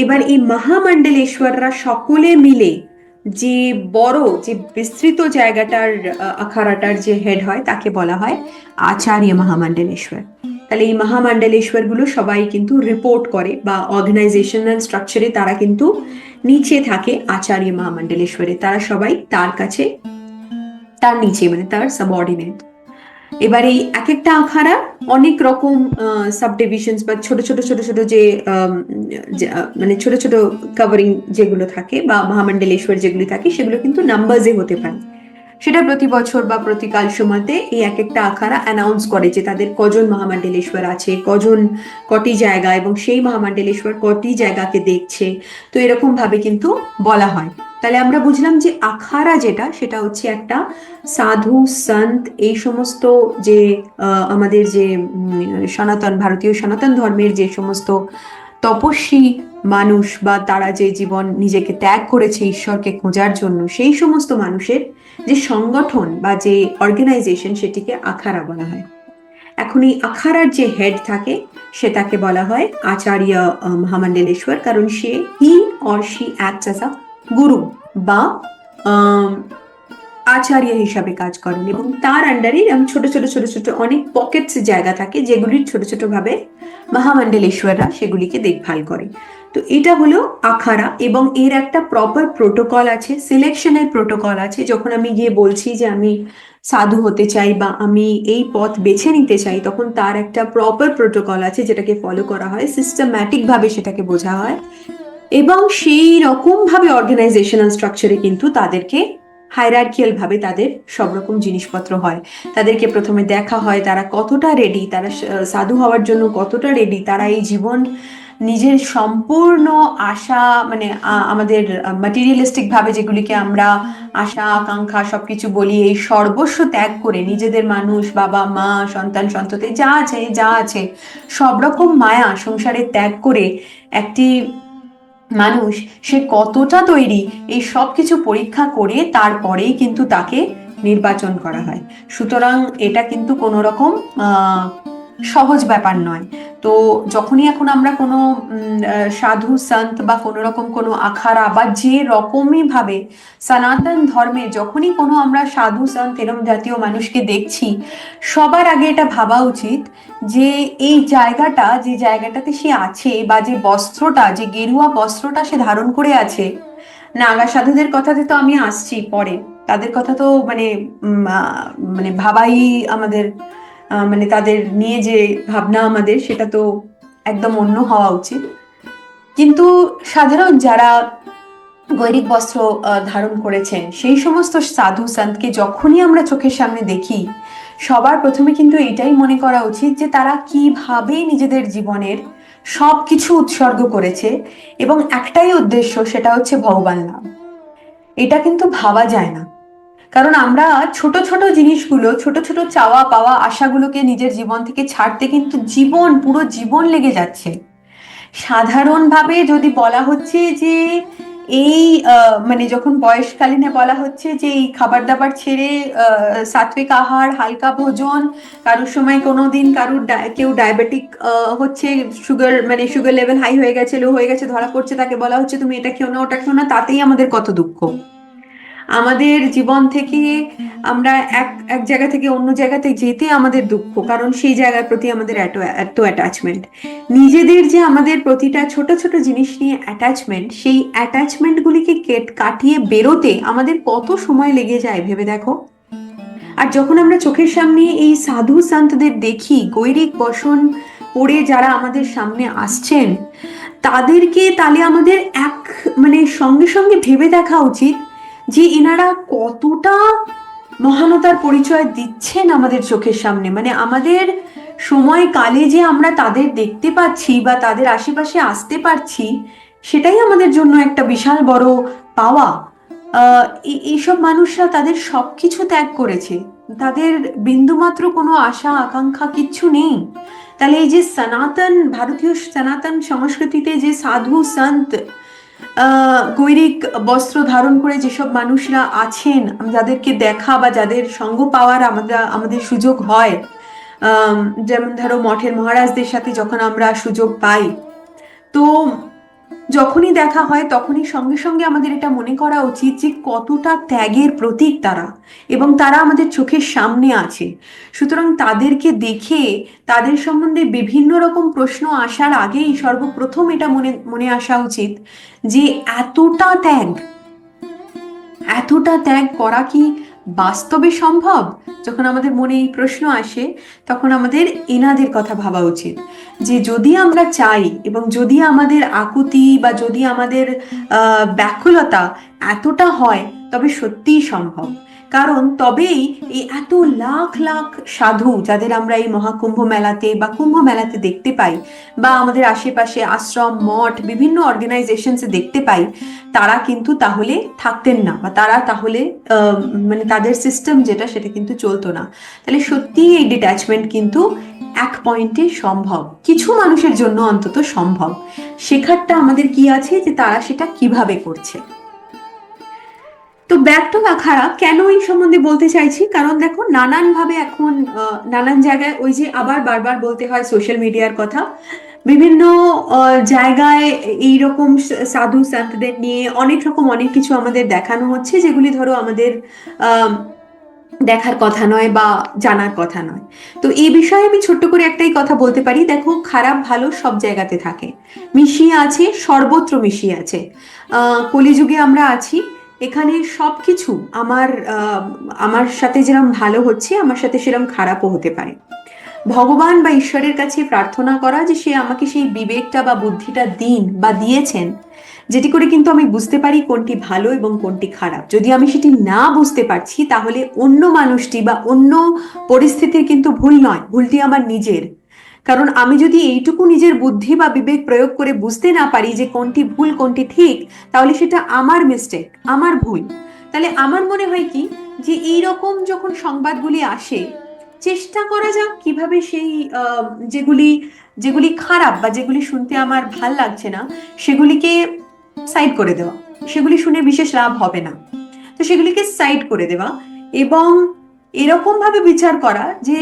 এবার এই মহামণ্ডলেশ্বররা সকলে মিলে যে বড় যে বিস্তৃত জায়গাটার আখাড়াটার যে হেড হয় তাকে বলা হয় আচার্য মহামণ্ডলেশ্বর। তাহলে এই মহামণ্ডলেশ্বর গুলো সবাই কিন্তু রিপোর্ট করে বা অর্গানাইজেশনাল স্ট্রাকচারে তারা কিন্তু নিচে থাকে আচার্য মহামণ্ডলেশ্বরে, তারা সবাই তার কাছে, তার নিচে, মানে তার সাবঅর্ডিনেট। এবার এই এক একটা আখাড়া অনেক রকম সাব ডিভিশনস বা ছোট ছোট ছোট ছোট যে মানে ছোট ছোট কভারিং যেগুলো থাকে বা মহামণ্ডলেশ্বর যেগুলি থাকে সেগুলো কিন্তু নাম্বারসে হতে পারে। সেটা প্রতি বছর বা প্রতি কাল সময়তে এই এক একটা আখাড়া অ্যানাউন্স করে যে তাদের কজন মহামণ্ডলেশ্বর আছে, কজন কটি জায়গা, এবং সেই মহামণ্ডলেশ্বর কটি জায়গাকে দেখছে। তো এরকম ভাবে কিন্তু বলা হয়। তাহলে আমরা বুঝলাম যে আখাড়া যেটা, সেটা হচ্ছে একটা সাধু সন্ত, এই সমস্ত যে আমাদের যে সনাতন, ভারতীয় সনাতন ধর্মের যে সমস্ত তপস্বী মানুষ বা তারা যে জীবন নিজেকে ত্যাগ করেছে ঈশ্বরকে খোঁজার জন্য, সেই সমস্ত মানুষের যে সংগঠন বা যে অর্গানাইজেশন, সেটিকে আখাড়া বলা হয়। এখন এই আখাড়ার যে হেড থাকে সেটাকে বলা হয় আচার্য মহামণ্ডলেশ্বর, কারণ সে he or she acts as a guru বা আচার্য হিসাবে কাজ করেন, এবং তার আন্ডারে ছোট ছোট ছোট ছোট অনেক পকেটস জায়গা থাকে যেগুলির ছোট ছোট ভাবে মহামণ্ডলেশ্বররা সেগুলিকে দেখভাল করে। তো এটা হলো আখাড়া, এবং এর একটা প্রপার প্রোটোকল আছে, সিলেকশনের প্রোটোকল আছে। যখন আমি গিয়ে বলছি যে আমি সাধু হতে চাই বা আমি এই পথ বেছে নিতে চাই, তখন তার একটা প্রপার প্রোটোকল আছে যেটাকে ফলো করা হয়, সিস্টেম্যাটিক ভাবে সেটাকে বোঝা হয়, এবং সেই রকম ভাবে অর্গানাইজেশনাল স্ট্রাকচারে কিন্তু তাদেরকে হায়ারার্কিয়াল ভাবে তাদের সব রকম জিনিসপত্র হয়। তাদেরকে প্রথমে দেখা হয় তারা কতটা রেডি, তারা সাধু হওয়ার জন্য কতটা রেডি, তারা এই জীবন নিজের সম্পূর্ণ আশা, মানে আমাদের ম্যাটেরিয়ালিস্টিক ভাবে যেগুলিকে আমরা আশা আকাঙ্ক্ষা সবকিছু বলি, এই সর্বস্ব ত্যাগ করে নিজেদের মানুষ, বাবা মা সন্তান সন্ততি যা আছে যা আছে সব রকম মায়া সংসারে ত্যাগ করে একটি মানুষ সে কতটা তৈরি, এই সব কিছু পরীক্ষা করে তারপরেই কিন্তু তাকে নির্বাচন করা হয়। সুতরাং এটা কিন্তু কোনো রকম সহজ ব্যাপার নয়। তো যখনই এখন আমরা কোনো সাধু সন্ত বা কোনো রকম কোনো আখাড়া বা যে রকমই ভাবে সনাতন ধর্মে যখনই কোনো আমরা সাধু সন্ত এরম জাতীয় মানুষকে দেখছি, সবার আগে এটা ভাবা উচিত যে এই জায়গাটা, যে জায়গাটাতে সে আছে বা যে বস্ত্রটা, যে গেরুয়া বস্ত্রটা সে ধারণ করে আছে, নাগা সাধুদের কথাতে তো আমি আসছি পরে, তাদের কথা তো মানে মানে ভাবাই আমাদের, মানে তাদের নিয়ে যে ভাবনা আমাদের, সেটা তো একদম অন্য হওয়া উচিত। কিন্তু সাধারণ যারা গৈরিক বস্ত্র ধারণ করেছেন সেই সমস্ত সাধু সন্তকে যখনই আমরা চোখের সামনে দেখি, সবার প্রথমে কিন্তু এটাই মনে করা উচিত যে তারা কিভাবে নিজেদের জীবনের সবকিছু উৎসর্গ করেছে, এবং একটাই উদ্দেশ্য, সেটা হচ্ছে ভগবান লাভ। এটা কিন্তু ভাবা যায় না, কারণ আমরা ছোট ছোট জিনিসগুলো, ছোট ছোট চাওয়া পাওয়া আশাগুলোকে নিজের জীবন থেকে ছাড়তে কিন্তু জীবন, পুরো জীবন লেগে যাচ্ছে। সাধারণভাবে যদি বলা হচ্ছে যে এই মানে যখন বয়সকালীনে বলা হচ্ছে যে এই খাবার দাবার ছেড়ে সাত্বিক আহার, হালকা ভোজন, কারোর সময় কোনোদিন কারোর কেউ ডায়াবেটিক হচ্ছে, সুগার মানে সুগার লেভেল হাই হয়ে গেছে, লো হয়ে গেছে, ধরা পড়ছে, তাকে বলা হচ্ছে তুমি এটা খেও না ওটা খেও না, তাতেই আমাদের কত দুঃখ। আমাদের জীবন থেকে আমরা এক এক জায়গা থেকে অন্য জায়গাতে যেতে আমাদের দুঃখ, কারণ সেই জায়গার প্রতি আমাদের এত এত অ্যাটাচমেন্ট। নিজেদের যে আমাদের প্রতিটা ছোট ছোট জিনিস নিয়ে অ্যাটাচমেন্ট, সেই অ্যাটাচমেন্টগুলিকে কাটিয়ে বেরোতে আমাদের কত সময় লেগে যায় ভেবে দেখো। আর যখন আমরা চোখের সামনে এই সাধু সন্তদের দেখি, গৈরিক বসন পড়ে যারা আমাদের সামনে আসছেন, তাদেরকে তাহলে আমাদের এক মানে সঙ্গে সঙ্গে ভেবে দেখা উচিত যে এনারা কতটা মহানতার পরিচয় দিচ্ছেন আমাদের চোখের সামনে। মানে আমাদের সময়কালে যে আমরা তাদের দেখতে পাচ্ছি বা তাদের আশেপাশে আসতে পারছি, সেটাই আমাদের জন্য একটা বিশাল বড় পাওয়া। এইসব মানুষরা তাদের সবকিছু ত্যাগ করেছে, তাদের বিন্দুমাত্র কোনো আশা আকাঙ্ক্ষা কিচ্ছু নেই। তাহলে এই যে সনাতন, ভারতীয় সনাতন সংস্কৃতিতে যে সাধু সন্ত গৈরিক বস্ত্র ধারণ করে যেসব মানুষরা আছেন, যাদেরকে দেখা বা যাদের সঙ্গ পাওয়ার আমাদের সুযোগ হয়, যেমন ধরো মঠের মহারাজদের সাথে যখন আমরা সুযোগ পাই, তো যখনই দেখা হয় তখনই সঙ্গে সঙ্গে আমাদের এটা মনে করা উচিত যে কতটা ত্যাগের প্রতীক তারা, এবং তারা আমাদের চোখের সামনে আছে। সুতরাং তাদেরকে দেখে তাদের সম্বন্ধে বিভিন্ন রকম প্রশ্ন আসার আগেই সর্বপ্রথম এটা মনে মনে আসা উচিত যে এতটা ত্যাগ করা কি বাস্তবে সম্ভব? যখন আমাদের মনে এই প্রশ্ন আসে, তখন আমাদের এনাদের কথা ভাবা উচিত যে যদি আমরা চাই এবং যদি আমাদের আকুতি বা যদি আমাদের ব্যাকুলতা এতটা হয়, তবে সত্যিই সম্ভব। কারণ তবেই এই এত লাখ লাখ সাধু যাদের আমরা এই মহাকুম্ভ মেলাতে বা কুম্ভ মেলাতে দেখতে পাই, বা আমাদের আশেপাশে আশ্রম মঠ বিভিন্ন অর্গানাইজেশনসে দেখতে পাই, তারা কিন্তু তাহলে থাকতেন না, বা তারা তাহলে মানে তাদের সিস্টেম যেটা সেটা কিন্তু চলতো না। তাহলে সত্যি এই ডিট্যাচমেন্ট কিন্তু এক পয়েন্টে সম্ভব, কিছু মানুষের জন্য অন্তত সম্ভব। শেখারটা আমাদের কি আছে যে তারা সেটা কিভাবে করছে। তো ব্যাক টু আখাড়া কেন এই সম্বন্ধে বলতে চাইছি, কারণ দেখো নানান ভাবে এখন নানান জায়গায় ওই যে আবার বারবার বলতে হয় সোশ্যাল মিডিয়ার কথা, বিভিন্ন জায়গায় এইরকম সাধু সন্তদের নিয়ে অনেক রকম অনেক কিছু আমাদের দেখানো হচ্ছে, যেগুলি ধরো আমাদের আহ দেখার কথা নয় বা জানার কথা নয়। তো এই বিষয়ে আমি ছোট্ট করে একটাই কথা বলতে পারি, দেখো খারাপ ভালো সব জায়গাতে থাকে, মিশিয়ে আছে, সর্বত্র মিশিয়ে আছে। কলিযুগে আমরা আছি, এখানে সবকিছু আমার সাথে যেরকম ভালো হচ্ছে, আমার সাথে সেরকম খারাপও হতে পারে। ভগবান বা ঈশ্বরের কাছে প্রার্থনা করা যে সে আমাকে সেই বিবেকটা বা বুদ্ধিটা দিন বা দিয়েছেন, যেটি করে কিন্তু আমি বুঝতে পারি কোনটি ভালো এবং কোনটি খারাপ। যদি আমি সেটি না বুঝতে পারছি, তাহলে অন্য মানুষটি বা অন্য পরিস্থিতির কিন্তু ভুল নয়, ভুলটি আমার নিজের। কারণ আমি যদি এইটুকু নিজের বুদ্ধি বা বিবেক প্রয়োগ করে বুঝতে না পারি যে কোনটি ভুল কোনটি ঠিক, তাহলে সেটা আমার মিস্টেক, আমার ভুল। তাহলে আমার মনে হয় কি, যে এইরকম যখন সংবাদগুলি আসে, চেষ্টা করা যাক কিভাবে সেই যেগুলি যেগুলি খারাপ বা যেগুলি শুনতে আমার ভাল লাগছে না, সেগুলিকে সাইড করে দেওয়া। সেগুলি শুনে বিশেষ লাভ হবে না, তো সেগুলিকে সাইড করে দেওয়া, এবং এরকম ভাবে বিচার করা যে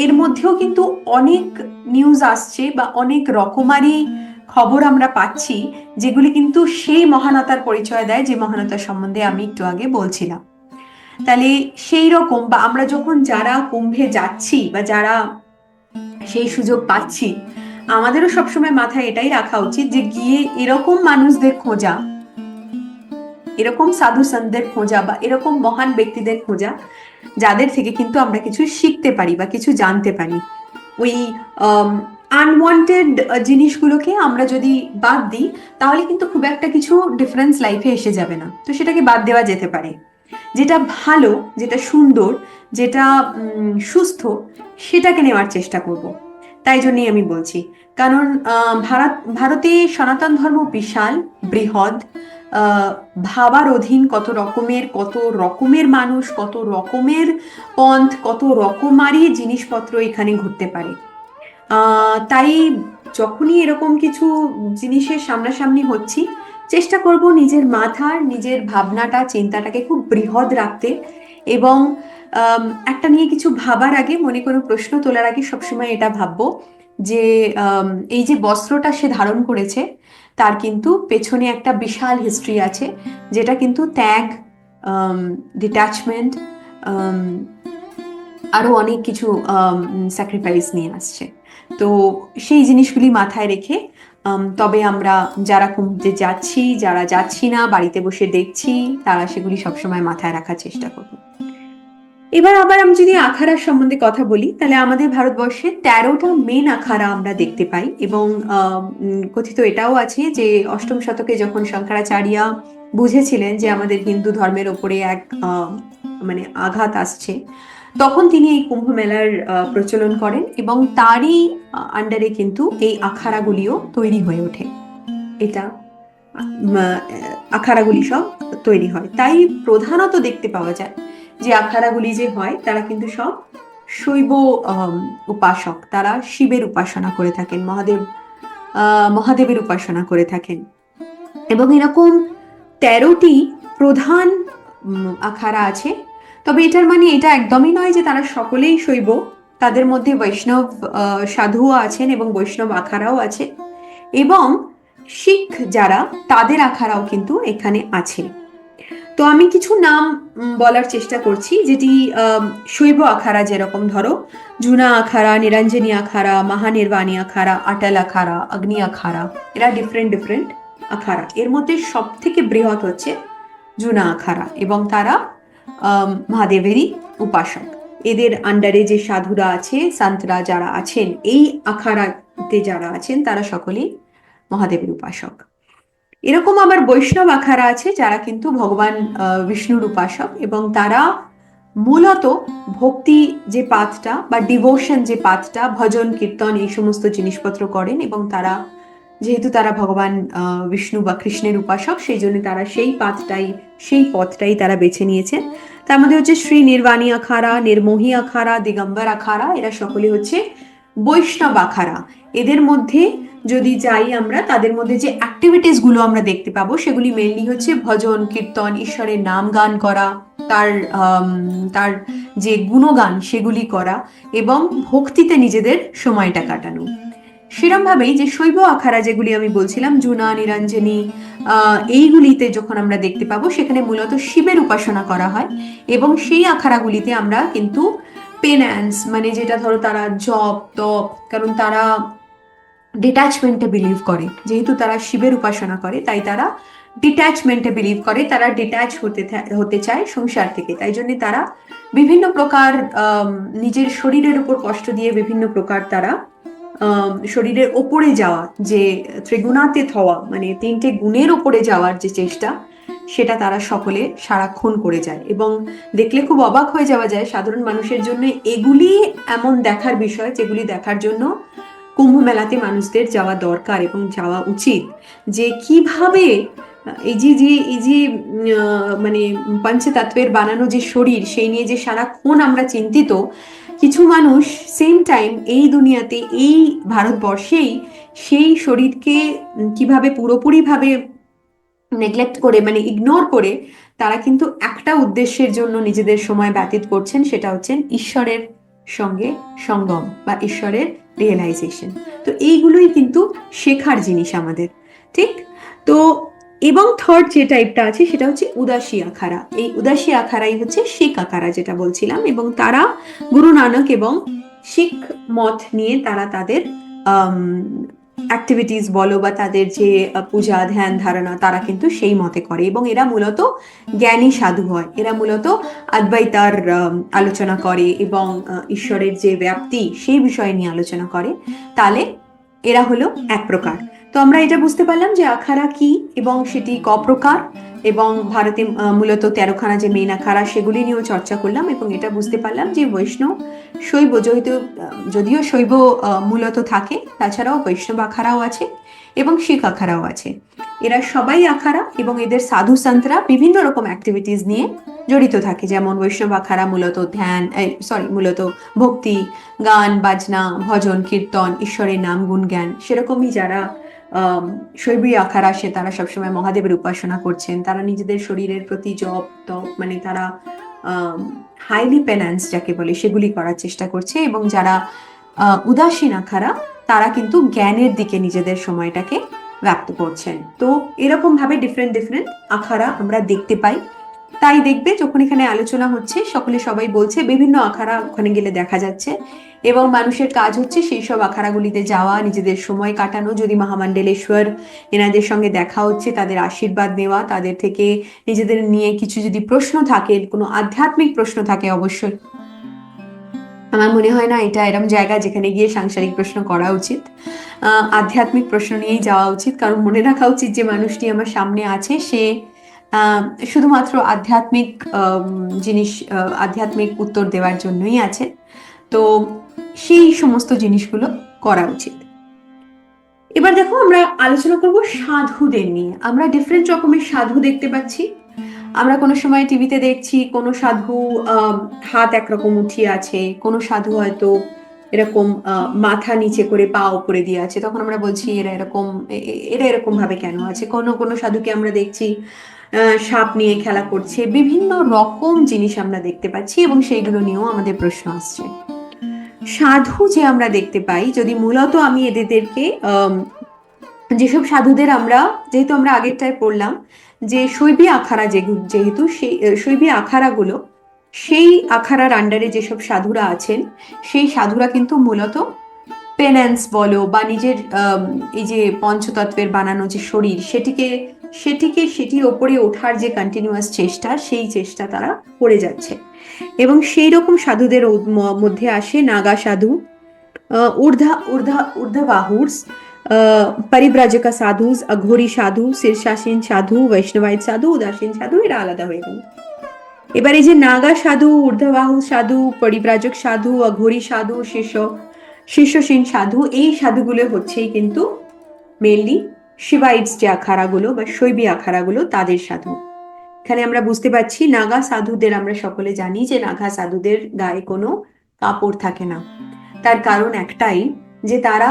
এর মধ্যেও কিন্তু অনেক নিউজ আসছে বা অনেক রকমারি খবর আমরা পাচ্ছি, যেগুলি কিন্তু সেই মহানতার পরিচয় দেয় যে মহানতার সম্বন্ধে আমি একটু আগে বলছিলাম। তাহলে সেই রকম বা আমরা যখন যারা কুম্ভে যাচ্ছি বা যারা সেই সুযোগ পাচ্ছি, আমাদেরও সবসময় মাথায় এটাই রাখা উচিত যে গিয়ে এরকম মানুষদের খোঁজা, এরকম সাধু সন্তদের খোঁজা বা এরকম মহান ব্যক্তিদের খোঁজা, যাদের থেকে কিন্তু আমরা কিছু শিখতে পারি বা কিছু জানতে পারি। ওই আনওয়ান্টেড জিনিসগুলোকে আমরা যদি বাদ দিই, তাহলে কিন্তু খুব একটা কিছু ডিফারেন্স লাইফে এসে যাবে না। তো সেটাকে বাদ দেওয়া যেতে পারে, যেটা ভালো, যেটা সুন্দর, যেটা সুস্থ, সেটাকে নেওয়ার চেষ্টা করব। তাই জন্যই আমি বলছি, কারণ ভারতে সনাতন ধর্ম বিশাল, বৃহৎ, ভাবার অধীন কত রকমের মানুষ, কত রকমের পন্থ, কত রকমারি জিনিসপত্র এখানে ঘটতে পারে। তাই যখনই এরকম কিছু জিনিসের সামনাসামনি হচ্ছি, চেষ্টা করব নিজের মাথার নিজের ভাবনাটা চিন্তাটাকে খুব বৃহৎ রাখতে, এবং একটা নিয়ে কিছু ভাবার আগে, মনে কোনো প্রশ্ন তোলার আগে সবসময় এটা ভাববো যে এই যে বস্ত্রটা সে ধারণ করেছে, তার কিন্তু পেছনে একটা বিশাল হিস্ট্রি আছে, যেটা কিন্তু ত্যাগ, ডিট্যাচমেন্ট, আরো অনেক কিছু স্যাক্রিফাইস নিয়ে আসছে। তো সেই জিনিসগুলি মাথায় রেখে তবে আমরা যারা কুম্ভে যাচ্ছি, যারা যাচ্ছি না, বাড়িতে বসে দেখছি, তারা সেগুলি সবসময় মাথায় রাখার চেষ্টা করব। এবার আবার আমি যদি আখাড়ার সম্বন্ধে কথা বলি, তাহলে আমাদের ভারতবর্ষে 13টা মেন আখাড়া আমরা দেখতে পাই, এবং কথিত এটাও আছে যে অষ্টম শতকে যখন শঙ্করাচার্য বুঝেছিলেন যে আমাদের হিন্দু ধর্মের ওপরে এক মানে আঘাত আসছে, তখন তিনি এই কুম্ভ মেলার প্রচলন করেন, এবং তারই আন্ডারে কিন্তু এই আখাড়াগুলিও তৈরি হয়ে ওঠে। এটা আখাড়াগুলি সব তৈরি হয়। তাই প্রধানত দেখতে পাওয়া যায় যে আখাড়াগুলি যে হয়, তারা কিন্তু সব শৈব উপাসক, তারা শিবের উপাসনা করে থাকেন, মহাদেবের উপাসনা করে থাকেন। এবং এরকম 13টি প্রধান আখাড়া আছে। তবে এটার মানে এটা একদমই নয় যে তারা সকলেই শৈব, তাদের মধ্যে বৈষ্ণব সাধুও আছেন এবং বৈষ্ণব আখাড়াও আছে। এবং শিখ যারা, তাদের আখাড়াও কিন্তু এখানে আছে। তো আমি কিছু নাম বলার চেষ্টা করছি, যেটি শৈব আখাড়া, যেরকম ধরো জুনা আখাড়া, নিরঞ্জনী আখাড়া, মহানির্বাণী আখাড়া, আটাল আখাড়া, অগ্নি আখাড়া, এরা ডিফারেন্ট ডিফারেন্ট আখাড়া। এর মধ্যে সব থেকে বৃহৎ হচ্ছে জুনা আখাড়া, এবং তারা মহাদেবেরই উপাসক। এদের আন্ডারে যে সাধুরা আছে, সন্তরা যারা আছেন, এই আখাড়াতে যারা আছেন, তারা সকলেই মহাদেবের উপাসক। এরকম আবার বৈষ্ণব আখাড়া আছে, যারা কিন্তু ভগবান বিষ্ণুর উপাসক, এবং তারা মূলত ভক্তি যে পাথটা বা ডিভোশন যে পাথটা, ভজন কীর্তন এই সমস্ত জিনিসপত্র করেন, এবং তারা যেহেতু তারা ভগবান বিষ্ণু বা কৃষ্ণের উপাসক, সেই জন্য তারা সেই পথটাই তারা বেছে নিয়েছেন। তার মধ্যে হচ্ছে শ্রী নির্বাণী আখাড়া, নির্মোহী আখাড়া, দিগম্বর আখাড়া, এরা সকলে হচ্ছে বৈষ্ণব আখাড়া। এদের মধ্যে যদি যাই আমরা, তাদের মধ্যে যে অ্যাক্টিভিটিস গুলো আমরা দেখতে পাবো, সেগুলি মেনলি হচ্ছে ভজন কীর্তন, ঈশ্বরের নাম গান করা, তার যে গুণগান সেগুলি করা, এবং ভক্তিতে নিজেদের সময়টা কাটানো। সেরম ভাবেই যে শৈব আখাড়া যেগুলি আমি বলছিলাম, জুনা, নিরঞ্জনী, এইগুলিতে যখন আমরা দেখতে পাবো, সেখানে মূলত শিবের উপাসনা করা হয়, এবং সেই আখাড়াগুলিতে আমরা কিন্তু পেন্যান্স, মানে যেটা ধরো তারা জপ তপ, কারণ তারা ডিট্যাচমেন্টে বিলিভ করে, যেহেতু তারা শিবের উপাসনা করে, তাই তারা ডিট্যাচমেন্টে বিলিভ করে, তারা ডিট্যাচ হতে চায় সংসার থেকে। তাই জন্য তারা বিভিন্ন প্রকার নিজের শরীরের উপর কষ্ট দিয়ে বিভিন্ন প্রকার তারা শরীরের ওপরে যাওয়া, যে ত্রিগুণাতীত হওয়া, মানে তিনটে গুণের ওপরে যাওয়ার যে চেষ্টা, সেটা তারা সকলে সারাক্ষণ করে যায়। এবং দেখলে খুব অবাক হয়ে যাওয়া যায়, সাধারণ মানুষের জন্য এগুলি এমন দেখার বিষয়, যেগুলি দেখার জন্য কুম্ভ মেলাতে মানুষদের যাওয়া দরকার এবং যাওয়া উচিত, যে কিভাবে এই যে মানে পঞ্চতত্ত্বের বানানো যে শরীর, সেই নিয়ে যে সারাক্ষণ আমরা চিন্তিত, কিছু মানুষ সেম টাইম এই দুনিয়াতে, এই ভারতবর্ষেই সেই শরীরকে কিভাবে পুরোপুরিভাবে নেগলেক্ট করে, মানে ইগনোর করে, তারা কিন্তু একটা উদ্দেশ্যের জন্য নিজেদের সময় ব্যতীত করছেন, সেটা হচ্ছেন ঈশ্বরের সঙ্গে সঙ্গম বা ঈশ্বরের রিয়েলাইজেশন। তো এইগুলোই কিন্তু শেখার জিনিস আমাদের, ঠিক? তো এবং থার্ড যে টাইপটা আছে, সেটা হচ্ছে উদাসী আখাড়া। এই উদাসী আখাড়াই হচ্ছে শিখ আখাড়া, যেটা বলছিলাম, এবং তারা গুরু নানক এবং শিখ মত নিয়ে তারা তাদের অ্যাক্টিভিটিস বলো বা তাদের যে পূজা ধ্যান ধারণা, তারা কিন্তু সেই মতে করে, এবং এরা মূলত জ্ঞানী সাধু হয়। এরা মূলত অদ্বৈতার আলোচনা করে, এবং ঈশ্বরের যে ব্যাপ্তি সেই বিষয়ে নিয়ে আলোচনা করে। তাহলে এরা হলো এক প্রকার। তো আমরা এটা বুঝতে পারলাম যে আখাড়া কি এবং সেটি ক প্রকার, এবং ভারতে মূলত 13খানা যে মেন আখাড়া, সেগুলি নিয়েও চর্চা করলাম, এবং এটা বুঝতে পারলাম যে বৈষ্ণব শৈব, যদিও শৈব মূলত থাকে, তাছাড়াও বৈষ্ণব আখাড়াও আছে এবং শিখ আখাড়াও আছে। এরা সবাই আখাড়া, এবং এদের সাধু সন্তরা বিভিন্ন রকম অ্যাক্টিভিটিস নিয়ে জড়িত থাকে। যেমন বৈষ্ণব আখাড়া মূলত মূলত ভক্তি, গান বাজনা, ভজন কীর্তন, ঈশ্বরের নাম গুণ জ্ঞান। সেরকমই যারা শৈবী আখাড়া আসে, তারা সবসময় মহাদেবের উপাসনা করছেন, তারা নিজেদের শরীরের প্রতি জপ তপ, মানে তারা হাইলি পেন্যান্স যাকে বলে, সেগুলি করার চেষ্টা করছে। এবং যারা উদাসীন আখাড়া, তারা কিন্তু জ্ঞানের দিকে নিজেদের সময়টাকে ব্যক্ত করছেন। তো এরকম ভাবে ডিফারেন্ট ডিফারেন্ট আখাড়া আমরা দেখতে পাই। তাই দেখবে যখন এখানে আলোচনা হচ্ছে, সবাই বলছে বিভিন্ন আখাড়া ওখানে গেলে দেখা যাচ্ছে, এবং মানুষের কাজ হচ্ছে সেই সব আখাড়াগুলিতে যাওয়া, নিজেদের সময় কাটানো, যদি মহামণ্ডলেশ্বর এনাদের সঙ্গে দেখা হচ্ছে, তাদের আশীর্বাদ নেওয়া, তাদের থেকে নিজেদের নিয়ে কিছু যদি প্রশ্ন থাকে, কোনো আধ্যাত্মিক প্রশ্ন থাকে, অবশ্যই আমার মনে হয় না এটা এরম জায়গা যেখানে গিয়ে সাংসারিক প্রশ্ন করা উচিত। আধ্যাত্মিক প্রশ্ন নিয়েই যাওয়া উচিত, কারণ মনে রাখা উচিত যে মানুষটি আমার সামনে আছে, সে শুধুমাত্র আধ্যাত্মিক জিনিস, আধ্যাত্মিক উত্তর দেওয়ার জন্যই আছে। তো সেই সমস্ত জিনিসগুলো করা উচিত। এবার দেখো, আমরা আলোচনা করব সাধুদের নিয়ে। আমরা ডিফারেন্ট রকমের সাধু দেখতে পাচ্ছি। আমরা কোনো সময় টিভিতে দেখছি কোনো সাধু হাত একরকম উঠিয়ে আছে, কোনো সাধু হয়তো এরকম মাথা নিচে করে পা উপরে দিয়ে আছে, তখন আমরা বলছি এরা এরকম ভাবে কেন আছে। কোনো কোনো সাধুকে আমরা দেখছি সাপ নিয়ে খেলা করছে, বিভিন্ন রকম জিনিস আমরা দেখতে পাচ্ছি, এবং সেইগুলো নিয়েও আমাদের প্রশ্ন আসছে। সাধু যে আমরা দেখতে পাই, যদি মূলত আমি এদেরকে যেসব সাধুদের আমরা, যেহেতু আমরা আগেরটায় পড়লাম যে শৈবী আখাড়া, যেহেতু সেই শৈবী আখাড়াগুলো, সেই আখাড়ার আন্ডারে যেসব সাধুরা আছেন, সেই সাধুরা কিন্তু মূলত পেন্যান্স বলো বা নিজের এই যে পঞ্চতত্ত্বের বানানো যে শরীর, সেটির ওপরে ওঠার যে কন্টিনিউয়াস চেষ্টা, সেই চেষ্টা তারা করে যাচ্ছে। এবং সেই রকম সাধুদের মধ্যে আসে নাগা সাধু, ঊর্ধ্ববাহুর্স, পরিব্রাজকা সাধুস, অঘোরী সাধু, শীর্ষাসীন সাধু, বৈষ্ণবায়িত সাধু, উদাসীন সাধু, এরা আলাদা হয়ে গেল। এবার এই যে নাগা সাধু, ঊর্ধ্ববাহু সাধু, পরিব্রাজক সাধু, অঘোরী সাধু, শীর্ষসীন সাধু, এই সাধুগুলো হচ্ছেই কিন্তু মেনলি শিবাইটস যে আখাড়াগুলো বা শৈবী আখাড়াগুলো, তাদের সাধু। এখানে আমরা বুঝতে পারছি নাগা সাধুদের, আমরা সকলে জানি যে নাগা সাধুদের গায়ে কোনো কাপড় থাকে না। তার কারণ একটাই, যে তারা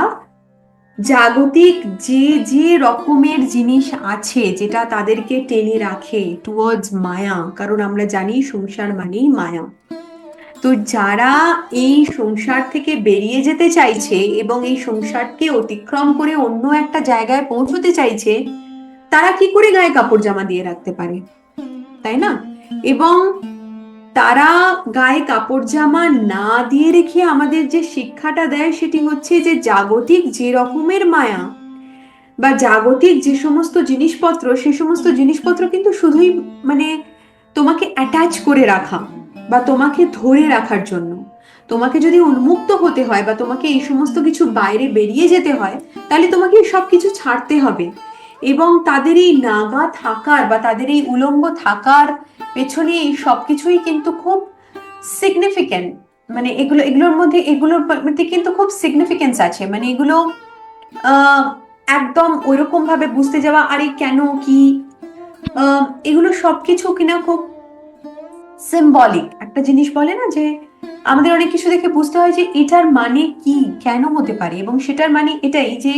জাগতিক যে যে রকমের জিনিস আছে যেটা তাদেরকে টেনে রাখে টুয়ার্ডস মায়া, কারণ আমরা জানি সংসার মানেই মায়া। তো যারা এই সংসার থেকে বেরিয়ে যেতে চাইছে এবং এই সংসারকে অতিক্রম করে অন্য একটা জায়গায় পৌঁছতে চাইছে, তারা কি করে গায়ে কাপড় জামা দিয়ে রাখতে পারে, তাই না? এবং তারা গায়ে কাপড় জামা না দিয়ে রেখে আমাদের যে শিক্ষাটা দেয়, সেটি হচ্ছে যে জাগতিক যে রকমের মায়া বা জাগতিক যে সমস্ত জিনিসপত্র, সে সমস্ত জিনিসপত্র কিন্তু শুধুই মানে তোমাকে অ্যাটাচ করে রাখা বা তোমাকে ধরে রাখার জন্য। তোমাকে যদি উন্মুক্ত হতে হয় বা তোমাকে এই সমস্ত কিছু বাইরে বেরিয়ে যেতে হয়, তাহলে তোমাকে সব কিছু ছাড়তে হবে। এবং তাদের এই নাগা থাকার বা তাদের এই উলঙ্গ থাকার পেছনে এই সবকিছুই কিন্তু খুব সিগনিফিক্যান্ট। মানে এগুলোর মধ্যে কিন্তু খুব সিগনিফিকেন্স আছে। মানে এগুলো আহ একদম ওইরকম ভাবে বুঝতে যাওয়া, আরে কেন কি, এগুলো সবকিছু কিনা খুব সিম্বলিক। একটা জিনিস বলে না যে আমাদের অনেক কিছু দেখে বুঝতে হয় যে এটার মানে কি, কেন হতে পারে, এবং সেটার মানে এটাই যে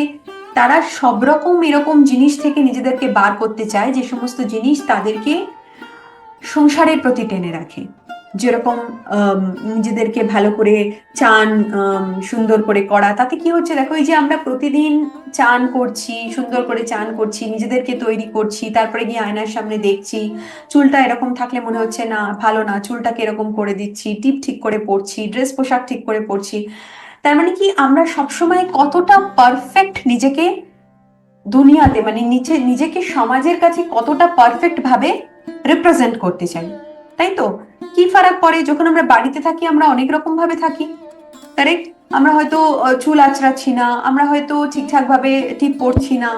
তারা সব রকম এরকম জিনিস থেকে নিজেদেরকে বার করতে চায়, যে সমস্ত জিনিস তাদেরকে সংসারের প্রতি টেনে রাখে। যেরকম নিজেদেরকে ভালো করে চান, সুন্দর করে করা, তাতে কি হচ্ছে দেখো, এই যে আমরা প্রতিদিন চান করছি, সুন্দর করে চান করছি, নিজেদেরকে তৈরি করছি, তারপরে গিয়ে আয়নার সামনে দেখছি চুলটা এরকম থাকলে মনে হচ্ছে না ভালো না, চুলটাকে এরকম করে দিচ্ছি, টিপ ঠিক করে পরছি, ড্রেস পোশাক ঠিক করে পরছি। তার মানে কি আমরা সবসময় কতটা পারফেক্ট নিজেকে দুনিয়াতে, মানে নিজেকে সমাজের কাছে কতটা পারফেক্ট ভাবে রিপ্রেজেন্ট করতে চাই, তাই তো? কি ফারাক পড়ে যখন আমরা বাড়িতে থাকি, আমরা অনেক রকম ভাবে থাকি, কারেক্ট? আমরা হয়তো চুল আঁচড়াচ্ছি না, আমরা হয়তো ঠিকঠাক ভাবে টিপ পড়ছি না,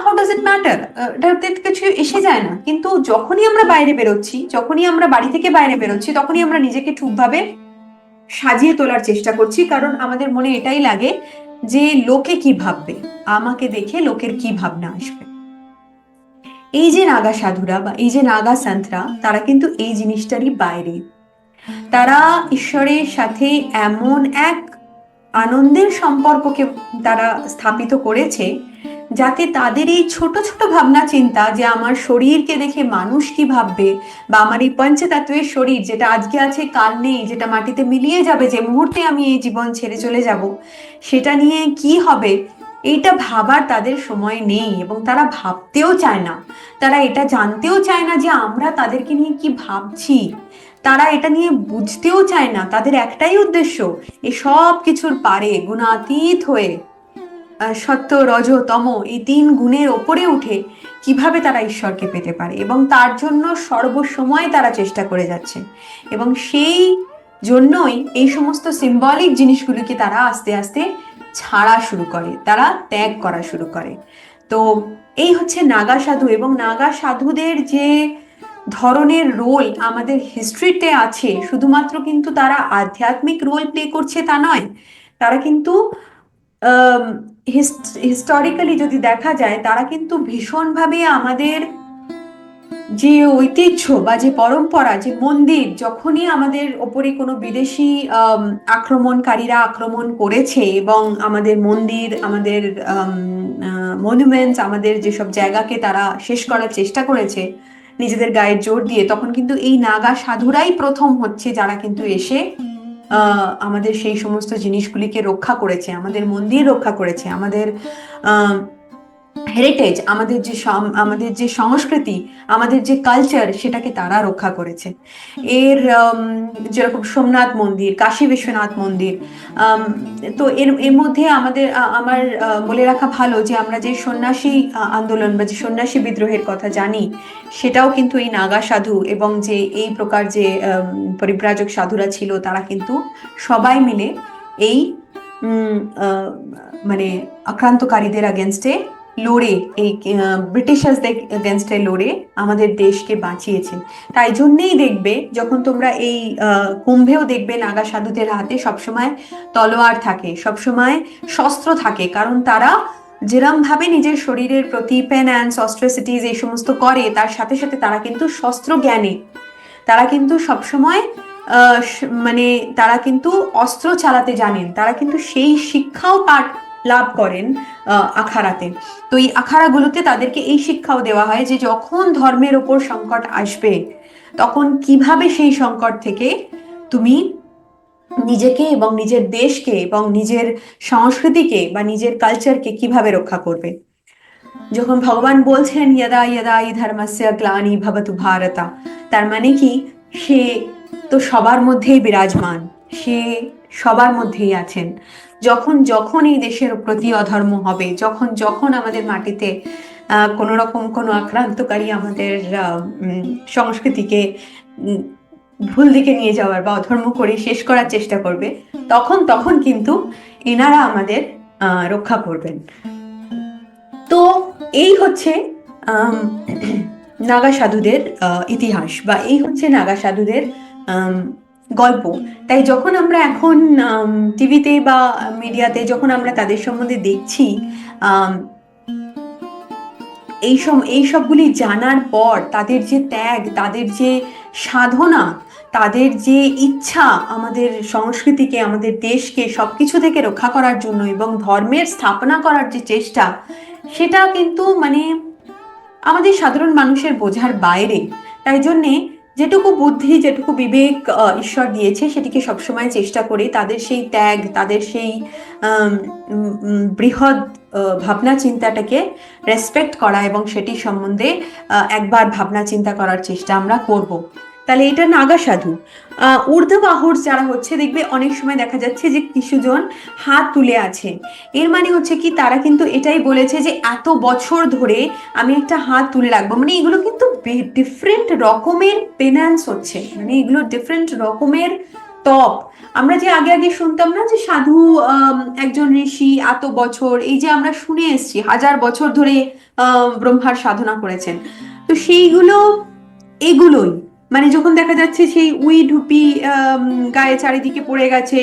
হাউ ডাজ ইট ম্যাটার, এটাতে কিছু এসে যায় না। কিন্তু যখনই আমরা বাইরে বেরোচ্ছি, যখনই আমরা বাড়ি থেকে বাইরে বেরোচ্ছি, তখনই আমরা নিজেকে ঠিকভাবে সাজিয়ে তোলার চেষ্টা করছি, কারণ আমাদের মনে এটাই লাগে যে লোকে কি ভাববে, আমাকে দেখে লোকের কি ভাবনা আসবে। এই যে নাগা সাধুরা বা এই যে নাগা সন্তরা, তারা কিন্তু এই জিনিসটারই বাইরে। তারা ঈশ্বরের সাথে এমন এক আনন্দের সম্পর্ককে তারা স্থাপিত করেছে, যাতে তাদের এই ছোট ছোট ভাবনা চিন্তা, যে আমার শরীরকে দেখে মানুষ কি ভাববে, বা আমার এই পঞ্চতত্ত্বের শরীর যেটা আজকে আছে কাল নেই, যেটা মাটিতে মিলিয়ে যাবে যে মুহূর্তে আমি এই জীবন ছেড়ে চলে যাব, সেটা নিয়ে কি হবে, এইটা ভাবার তাদের সময় নেই। এবং তারা ভাবতেও চায় না, তারা এটা জানতেও চায় না যে আমরা তাদেরকে নিয়ে কি ভাবছি, তারা এটা নিয়ে বুঝতেও চায় না। তাদের একটাই উদ্দেশ্য, এই সব কিছুর পারে গুণাতীত হয়ে সত্য রজ তম এই তিন গুণের ওপরে উঠে কিভাবে তারা ঈশ্বরকে পেতে পারে, এবং তার জন্য সর্বসময় তারা চেষ্টা করে যাচ্ছে। এবং সেই জন্যই এই সমস্ত সিম্বলিক জিনিসগুলিকে তারা আস্তে আস্তে ছাড়া শুরু করে, তারা ত্যাগ করা শুরু করে। তো এই হচ্ছে নাগা সাধু। এবং নাগা সাধুদের যে ধরনের রোল আমাদের হিস্ট্রিতে আছে, শুধুমাত্র কিন্তু তারা আধ্যাত্মিক রোল প্লে করছে তা নয়, তারা কিন্তু হিস্টোরিক্যালি যদি দেখা যায়, তারা কিন্তু ভীষণভাবে আমাদের যে ঐতিহ্য বা যে পরম্পরা, যে মন্দির, যখনই আমাদের ওপরে কোনো বিদেশি আক্রমণকারীরা আক্রমণ করেছে এবং আমাদের মন্দির, আমাদের মনুমেন্টস, আমাদের যেসব জায়গাকে তারা শেষ করার চেষ্টা করেছে নিজেদের গায়ের জোর দিয়ে, তখন কিন্তু এই নাগা সাধুরাই প্রথম হচ্ছে যারা কিন্তু এসে আমাদের সেই সমস্ত জিনিসগুলিকে রক্ষা করেছে, আমাদের মন্দির রক্ষা করেছে, আমাদের হেরিটেজ, আমাদের যে সংস্কৃতি, আমাদের যে কালচার, সেটাকে তারা রক্ষা করেছে। এর যেরকম সোমনাথ মন্দির, কাশী বিশ্বনাথ মন্দির, আম, তো এর এর মধ্যে আমার বলে রাখা ভালো যে আমরা যে সন্ন্যাসী আন্দোলন বা যে সন্ন্যাসী বিদ্রোহের কথা জানি, সেটাও কিন্তু এই নাগা সাধু এবং যে এই প্রকার যে পরিব্রাজক সাধুরা ছিল, তারা কিন্তু সবাই মিলে এই উম, আহ, মানে আক্রান্তকারীদের আগেনস্টে লড়ে, এই ব্রিটিশার্সদের এগেনস্টে লড়ে আমাদের দেশকে বাঁচিয়েছে। তাই জন্যেই দেখবে, যখন তোমরা এই কুম্ভেও দেখবে নাগা সাধুদের হাতে সবসময় তলোয়ার থাকে, সবসময় শস্ত্র থাকে, কারণ তারা যেরম ভাবে নিজের শরীরের প্রতি পেন্যান্স, অস্ট্রোসিটিজ এই সমস্ত করে, তার সাথে সাথে তারা কিন্তু শস্ত্র জ্ঞানে, তারা কিন্তু সবসময় মানে তারা কিন্তু অস্ত্র চালাতে জানেন, তারা কিন্তু সেই শিক্ষাও পাঠ লাভ করেন আখাড়াতে। তো এই আখাড়াগুলোতে তাদেরকে এই শিক্ষাও দেওয়া হয় যে যখন ধর্মের ওপর সংকট আসবে, তখন কিভাবে সেই সংকট থেকে তুমি নিজেকে এবং নিজের দেশকে এবং নিজের সংস্কৃতিকে বা নিজের কালচারকে কিভাবে রক্ষা করবে। যখন ভগবান বলছেন ইয়দা ইয়দা ই ধর্মস্য গ্লানি ভবতু ভারতা, তার মানে কি, সে তো সবার মধ্যেই বিরাজমান, সে সবার মধ্যেই আছেন। যখন যখন এই দেশের প্রতি অধর্ম হবে, যখন যখন আমাদের মাটিতে কোনো রকম কোনো আক্রান্তকারী আমাদের সংস্কৃতিকে উম, ভুল দিকে নিয়ে যাওয়ার বা অধর্ম করে শেষ করার চেষ্টা করবে, তখন তখন কিন্তু এনারা আমাদের রক্ষা করবেন। তো এই হচ্ছে আম, নাগা সাধুদের ইতিহাস, বা এই হচ্ছে নাগা সাধুদের আম, গল্প। তাই যখন আমরা এখন টিভিতে বা মিডিয়াতে যখন আমরা তাদের সম্বন্ধে দেখছি, আম, এই সবগুলি জানার পর তাদের যে ত্যাগ, তাদের যে সাধনা, তাদের যে ইচ্ছা আমাদের সংস্কৃতিকে, আমাদের দেশকে সবকিছু থেকে রক্ষা করার জন্য এবং ধর্মের স্থাপনা করার যে চেষ্টা, সেটা কিন্তু মানে আমাদের সাধারণ মানুষের বোঝার বাইরে। তাই জন্যে যেটুকু বুদ্ধি, যেটুকু বিবেক ঈশ্বর দিয়েছে, সেটিকে সবসময় চেষ্টা করে তাদের সেই ত্যাগ, তাদের সেই বৃহৎ ভাবনা চিন্তাটাকে রেসপেক্ট করা এবং সেটি সম্বন্ধে একবার ভাবনা চিন্তা করার চেষ্টা আমরা করব। তাহলে এটা নাগা সাধু। ঊর্ধ্ববাহুর যারা হচ্ছে, দেখবে অনেক সময় দেখা যাচ্ছে যে কিছুজন হাত তুলে আছে, এর মানে হচ্ছে কি, তারা কিন্তু এটাই বলেছে যে এত বছর ধরে আমি একটা হাত তুলে রাখবো। মানে এগুলো কিন্তু ডিফারেন্ট রকমের পেনান্স হচ্ছে, মানে এগুলো ডিফারেন্ট রকমের তপ। আমরা যে আগে আগে শুনতাম না যে সাধু একজন ঋষি এত বছর, এই যে আমরা শুনে এসেছি 1000 বছর ধরে ব্রহ্মার সাধনা করেছেন, তো সেইগুলো এগুলোই। মানে যখন দেখা যাচ্ছে সেই উই ঢুপি গায়ে চারিদিকে পড়ে গেছে,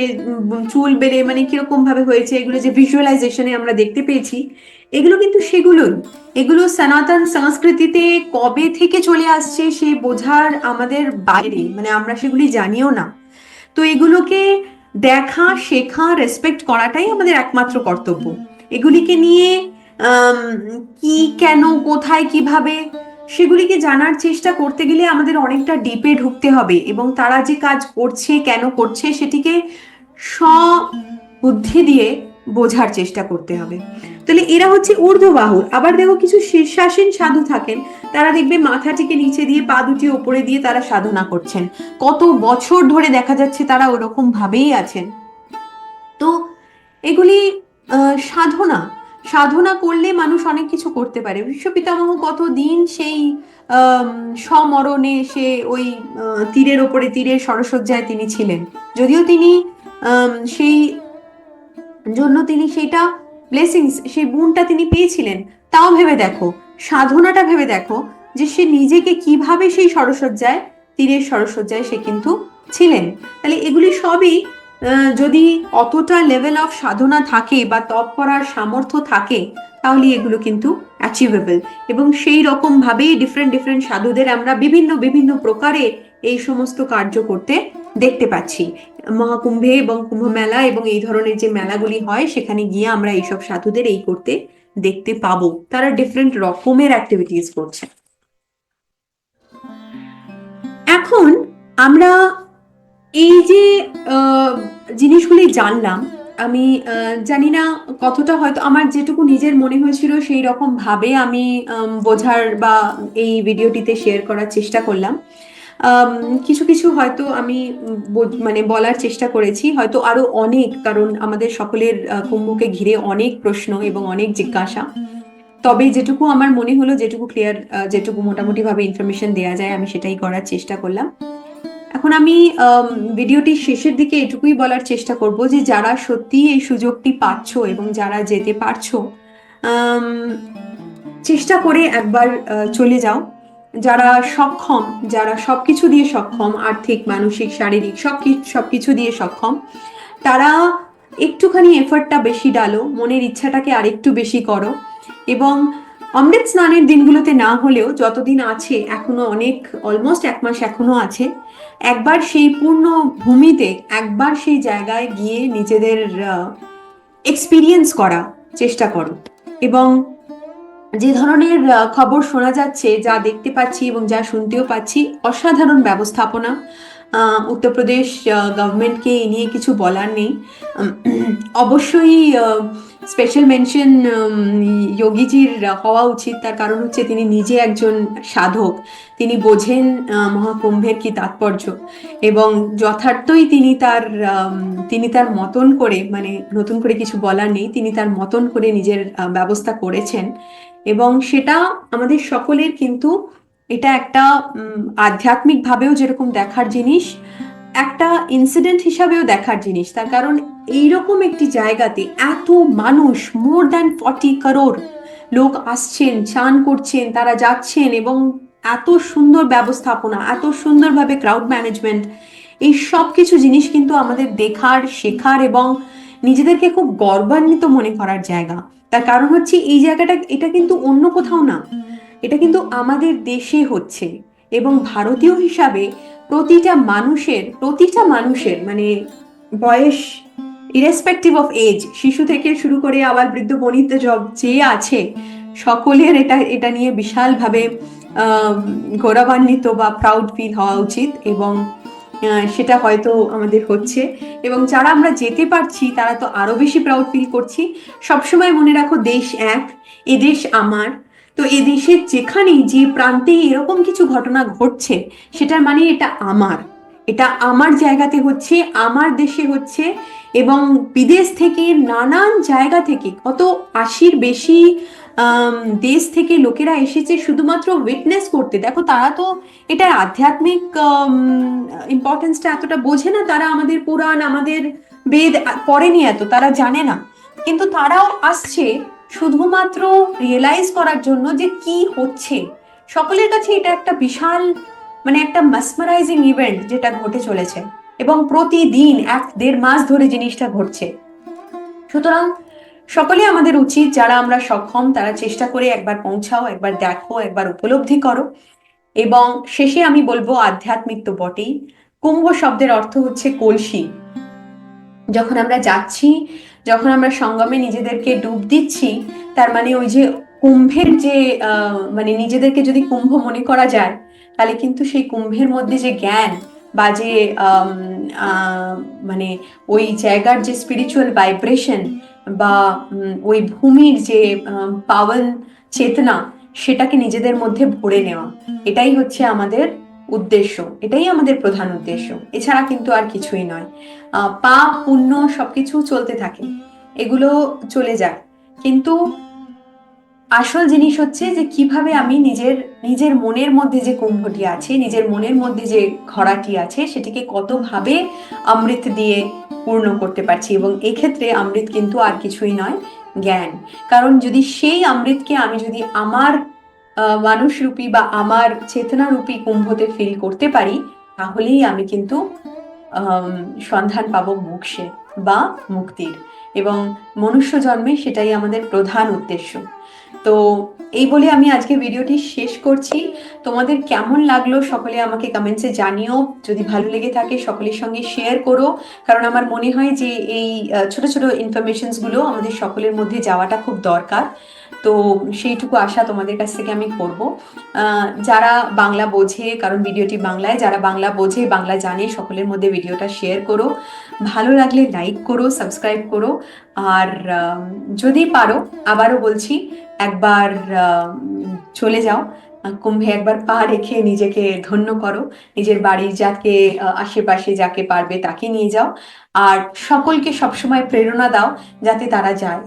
চুল বেড়ে মানে কিরকম ভাবে হয়েছে, এগুলো যে ভিজুয়ালাইজেশনে আমরা দেখতে পেয়েছি, এগুলো কিন্তু সেগুলোই। এগুলো সনাতন সংস্কৃতিতে কবে থেকে চলে আসছে সে বোঝার আমাদের বাইরে, মানে আমরা সেগুলি জানিও না। তো এগুলোকে দেখা, শেখা, রেসপেক্ট করাটাই আমাদের একমাত্র কর্তব্য। এগুলিকে নিয়ে আম, কি, কেন, কোথায়, কিভাবে, সেগুলিকে জানার চেষ্টা করতে গেলে আমাদের অনেকটা ডিপে ঢুকতে হবে, এবং তারা যে কাজ করছে, কেন করছে, সেটিকে বুদ্ধি দিয়ে বোঝার চেষ্টা করতে হবে। তাহলে এরা হচ্ছে ঊর্ধ্ববাহুর। আবার দেখো কিছু শীর্ষাসীন সাধু থাকেন, তারা দেখবে মাথাটিকে নিচে দিয়ে পা দুটি উপরে দিয়ে তারা সাধনা করছেন, কত বছর ধরে দেখা যাচ্ছে তারা ওরকম ভাবেই আছেন। তো এগুলি সাধনা, সাধনা করলে মানুষ অনেক কিছু করতে পারে। বিশ্ব পিতামহ কতদিন সেই সমরণে সে ওই তীরের ওপরে, তীরের সরসজ্জায় তিনি ছিলেন, যদিও তিনি সেই জন্য তিনি সেটা ব্লেসিংস, সেই গুণটা তিনি পেয়েছিলেন। তাও ভেবে দেখো, সাধনাটা ভেবে দেখো যে সে নিজেকে কিভাবে সেই সরসজ্জায়, তীরের সরসজ্জায় সে কিন্তু ছিলেন। তাহলে এগুলি সবই যদি অতটা লেভেল অফ সাধনা থাকে বা তপ করার সামর্থ্য থাকে, তাহলে এগুলো কিন্তু অ্যাচিভেবল। এবং সেই রকম ভাবেই ডিফারেন্ট ডিফারেন্ট সাধুদের আমরা বিভিন্ন বিভিন্ন প্রকারে এই সমস্ত কার্য করতে দেখতে পাচ্ছি। মহাকুম্ভে এবং কুম্ভ মেলা এবং এই ধরনের যে মেলাগুলি হয়, সেখানে গিয়ে আমরা এইসব সাধুদের এই করতে দেখতে পাবো, তারা ডিফারেন্ট রকমের অ্যাক্টিভিটিস করছে। এখন আমরা এই যে জিনিসগুলি জানলাম, আমি জানি না কতটা, হয়তো আমার যেটুকু নিজের মনে হয়েছিল সেই রকম ভাবে আমি বোঝার বা এই ভিডিওটিতে শেয়ার করার চেষ্টা করলাম। আম, কিছু কিছু হয়তো আমি মানে বলার চেষ্টা করেছি, হয়তো আরো অনেক, কারণ আমাদের সকলের কুম্ভকে ঘিরে অনেক প্রশ্ন এবং অনেক জিজ্ঞাসা। তবে যেটুকু আমার মনে হলো, যেটুকু ক্লিয়ার, যেটুকু মোটামুটি ভাবে ইনফরমেশন দেওয়া যায় আমি সেটাই করার চেষ্টা করলাম। এখন আমি ভিডিওটির শেষের দিকে এটুকুই বলার চেষ্টা করব যে যারা সত্যি এই সুযোগটি পাচ্ছ এবং যারা যেতে পারছো, আম, চেষ্টা করে একবার চলে যাও। যারা সক্ষম, যারা সবকিছু দিয়ে সক্ষম, আর্থিক, মানসিক, শারীরিক সবকিছু দিয়ে সক্ষম, তারা একটুখানি এফর্টটা বেশি ডালো, মনের ইচ্ছাটাকে আরেকটু বেশি করো। এবং অমৃত স্নানের দিনগুলোতে না হলেও যতদিন আছে, এখনো অনেক, অলমোস্ট 1 মাস এখনো আছে, একবার সেই পূর্ণ ভূমিতে, একবার সেই জায়গায় গিয়ে নিজেদের এক্সপিরিয়েন্স করা চেষ্টা করো। এবং যে ধরনের খবর শোনা যাচ্ছে, যা দেখতে পাচ্ছি এবং যা শুনতেও পাচ্ছি, অসাধারণ ব্যবস্থাপনা। উত্তরপ্রদেশ গভর্নমেন্টকে এই নিয়ে কিছু বলার নেই। উম, অবশ্যই স্পেশাল মেনশন যোগীজির হওয়া উচিত। তার কারণ হচ্ছে তিনি নিজে একজন সাধক, তিনি বোঝেন মহাকুম্ভের কি তাৎপর্য, এবং যথার্থই তিনি তার মতন করে, মানে নতুন করে কিছু বলার নেই, তিনি তার মতন করে নিজের ব্যবস্থা করেছেন। এবং সেটা আমাদের সকলের কিন্তু, এটা একটা আধ্যাত্মিক ভাবেও যেরকম দেখার জিনিস, একটা ইনসিডেন্ট হিসাবেও দেখার জিনিস। তার কারণ এইরকম একটি জায়গাতে এত মানুষ, মোর দ্যান 40 কারোর লোক আসছেন, চান করছেন, তারা যাচ্ছেন, এবং এত সুন্দর ব্যবস্থাপনা, এত সুন্দরভাবে ক্রাউড ম্যানেজমেন্ট, এই সব কিছু জিনিস কিন্তু আমাদের দেখার, শেখার এবং নিজেদেরকে খুব গর্বান্বিত মনে করার জায়গা। তার কারণ হচ্ছে এই জায়গাটা, এটা কিন্তু অন্য কোথাও না, এটা কিন্তু আমাদের দেশে হচ্ছে। এবং ভারতীয় হিসাবে প্রতিটা মানুষের মানে বয়স, ইরেসপেক্টিভ অফ এজ, শিশু থেকে শুরু করে আবার বৃদ্ধ বনিতা যে আছে, সকলের এটা এটা নিয়ে বিশালভাবে আহ গৌরবান্বিত বা প্রাউড ফিল হওয়া উচিত। এবং সেটা হয়তো আমাদের হচ্ছে। এবং যারা আমরা যেতে পারছি তারা তো আরো বেশি প্রাউড ফিল করছি। সবসময় মনে রাখো, দেশ এক, এ দেশ আমার। তো এ দেশের যেখানেই, যে প্রান্তেই এরকম কিছু ঘটনা ঘটছে, সেটার মানে এটা আমার, এটা আমার জায়গাতে হচ্ছে, আমার দেশে হচ্ছে। এবং বিদেশ থেকে, নানান জায়গা থেকে, কত 80-র বেশি দেশ থেকে লোকেরা এসেছে শুধুমাত্র উইটনেস করতে। দেখো, তারা তো এটার আধ্যাত্মিক ইম্পর্টেন্সটা এতটা বোঝে না, তারা আমাদের পুরাণ, আমাদের বেদ পড়েনি এত, তারা জানে না। কিন্তু তারাও আসছে শুধুমাত্র রিয়েলাইজ করার জন্য যে কি হচ্ছে। সকলের কাছে এটা একটা বিশাল, মানে একটা মাসমারাইজিং ইভেন্ট যেটা ঘটে চলেছে, এবং প্রতিদিন 1-1.5 মাস ধরে জিনিসটা ঘটছে। সুতরাং সকলে আমাদের উচিত, যারা আমরা সক্ষম, তারা চেষ্টা করে একবার পৌঁছাও, একবার দেখো, একবার উপলব্ধি করো। এবং শেষে আমি বলবো, আধ্যাত্মিক তো বটেই, কুম্ভ শব্দের অর্থ হচ্ছে কলসি। যখন আমরা যাচ্ছি, যখন আমরা সঙ্গমে নিজেদেরকে ডুব দিচ্ছি, তার মানে ওই যে কুম্ভের যে মানে নিজেদেরকে যদি কুম্ভ মনে করা যায়, তাহলে কিন্তু সেই কুম্ভের মধ্যে যে জ্ঞান বা যে আম, আহ, মানে ওই জায়গার যে স্পিরিচুয়াল ভাইব্রেশন বা ওই ভূমির যে পাবন চেতনা, সেটাকে নিজেদের মধ্যে ভরে নেওয়া, এটাই হচ্ছে আমাদের উদ্দেশ্য, এটাই আমাদের প্রধান উদ্দেশ্য। এছাড়া কিন্তু আর কিছুই নয়। পাপ পুণ্য সবকিছু চলতে থাকে, এগুলো চলে যায়, কিন্তু আসল জিনিস হচ্ছে যে কিভাবে আমি নিজের নিজের মনের মধ্যে যে কুম্ভটি আছে, নিজের মনের মধ্যে যে ঘড়াটি আছে, সেটিকে কতভাবে অমৃত দিয়ে পূর্ণ করতে পারছি। এবং এই ক্ষেত্রে অমৃত কিন্তু আর কিছুই নয়, জ্ঞান। কারণ যদি সেই অমৃতকে আমি যদি আমার মানুষরূপী বা আমার চেতনারূপী কুম্ভতে ফিল করতে পারি, তাহলেই আমি কিন্তু আম, সন্ধান পাবো মোক্ষের বা মুক্তির। এবং মনুষ্য জন্মে সেটাই আমাদের প্রধান উদ্দেশ্য। তো এই বলে আমি আজকে ভিডিওটি শেষ করছি। তোমাদের কেমন লাগলো সকলে আমাকে কমেন্টসে জানিও। যদি ভালো লেগে থাকে সকলের সঙ্গে শেয়ার করো, কারণ আমার মনে হয় যে এই ছোট ছোট ইনফরমেশনস গুলো আমাদের সকলের মধ্যে যাওয়াটা খুব দরকার। তো সেইটুকু আশা তোমাদের কাছ থেকে আমি করব। যারা বাংলা বোঝে, কারণ ভিডিওটি বাংলায়, যারা বাংলা বোঝে, বাংলা জানে, সকলের মধ্যে ভিডিওটা শেয়ার করো, ভালো লাগলে লাইক করো, সাবস্ক্রাইব করো। আর যদি পারো, আবারও বলছি, একবার চলে যাও কুম্ভে, একবার পা রেখে নিজেকে ধন্য করো, নিজের বাড়ির যাকে আশেপাশে যাকে পারবে তাকে নিয়ে যাও, আর সকলকে সবসময় প্রেরণা দাও যাতে তারা যায়।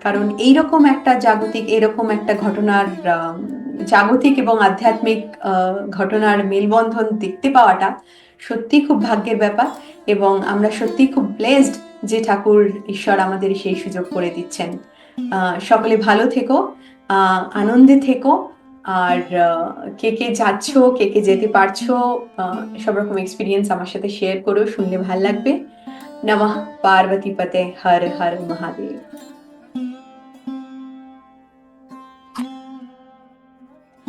কারণ এইরকম একটা জাগতিক, এরকম একটা ঘটনার জাগতিক এবং আধ্যাত্মিক ঘটনার মেলবন্ধন দেখতে পাওয়াটা সত্যি খুব ভাগ্যের ব্যাপার, এবং আমরা সত্যি খুব ব্লেসড যে ঠাকুর ঈশ্বর আমাদের সেই সুযোগ করে দিচ্ছেন। সকলে ভালো থেকো, আনন্দে থেকো, আর কে কে যাচ্ছ, কে কে যেতে পারছো, সব রকম এক্সপিরিয়েন্স আমার সাথে শেয়ার করো, শুনলে ভাল লাগবে। নমঃ পার্বতী পতে, হর হর মহাদেব।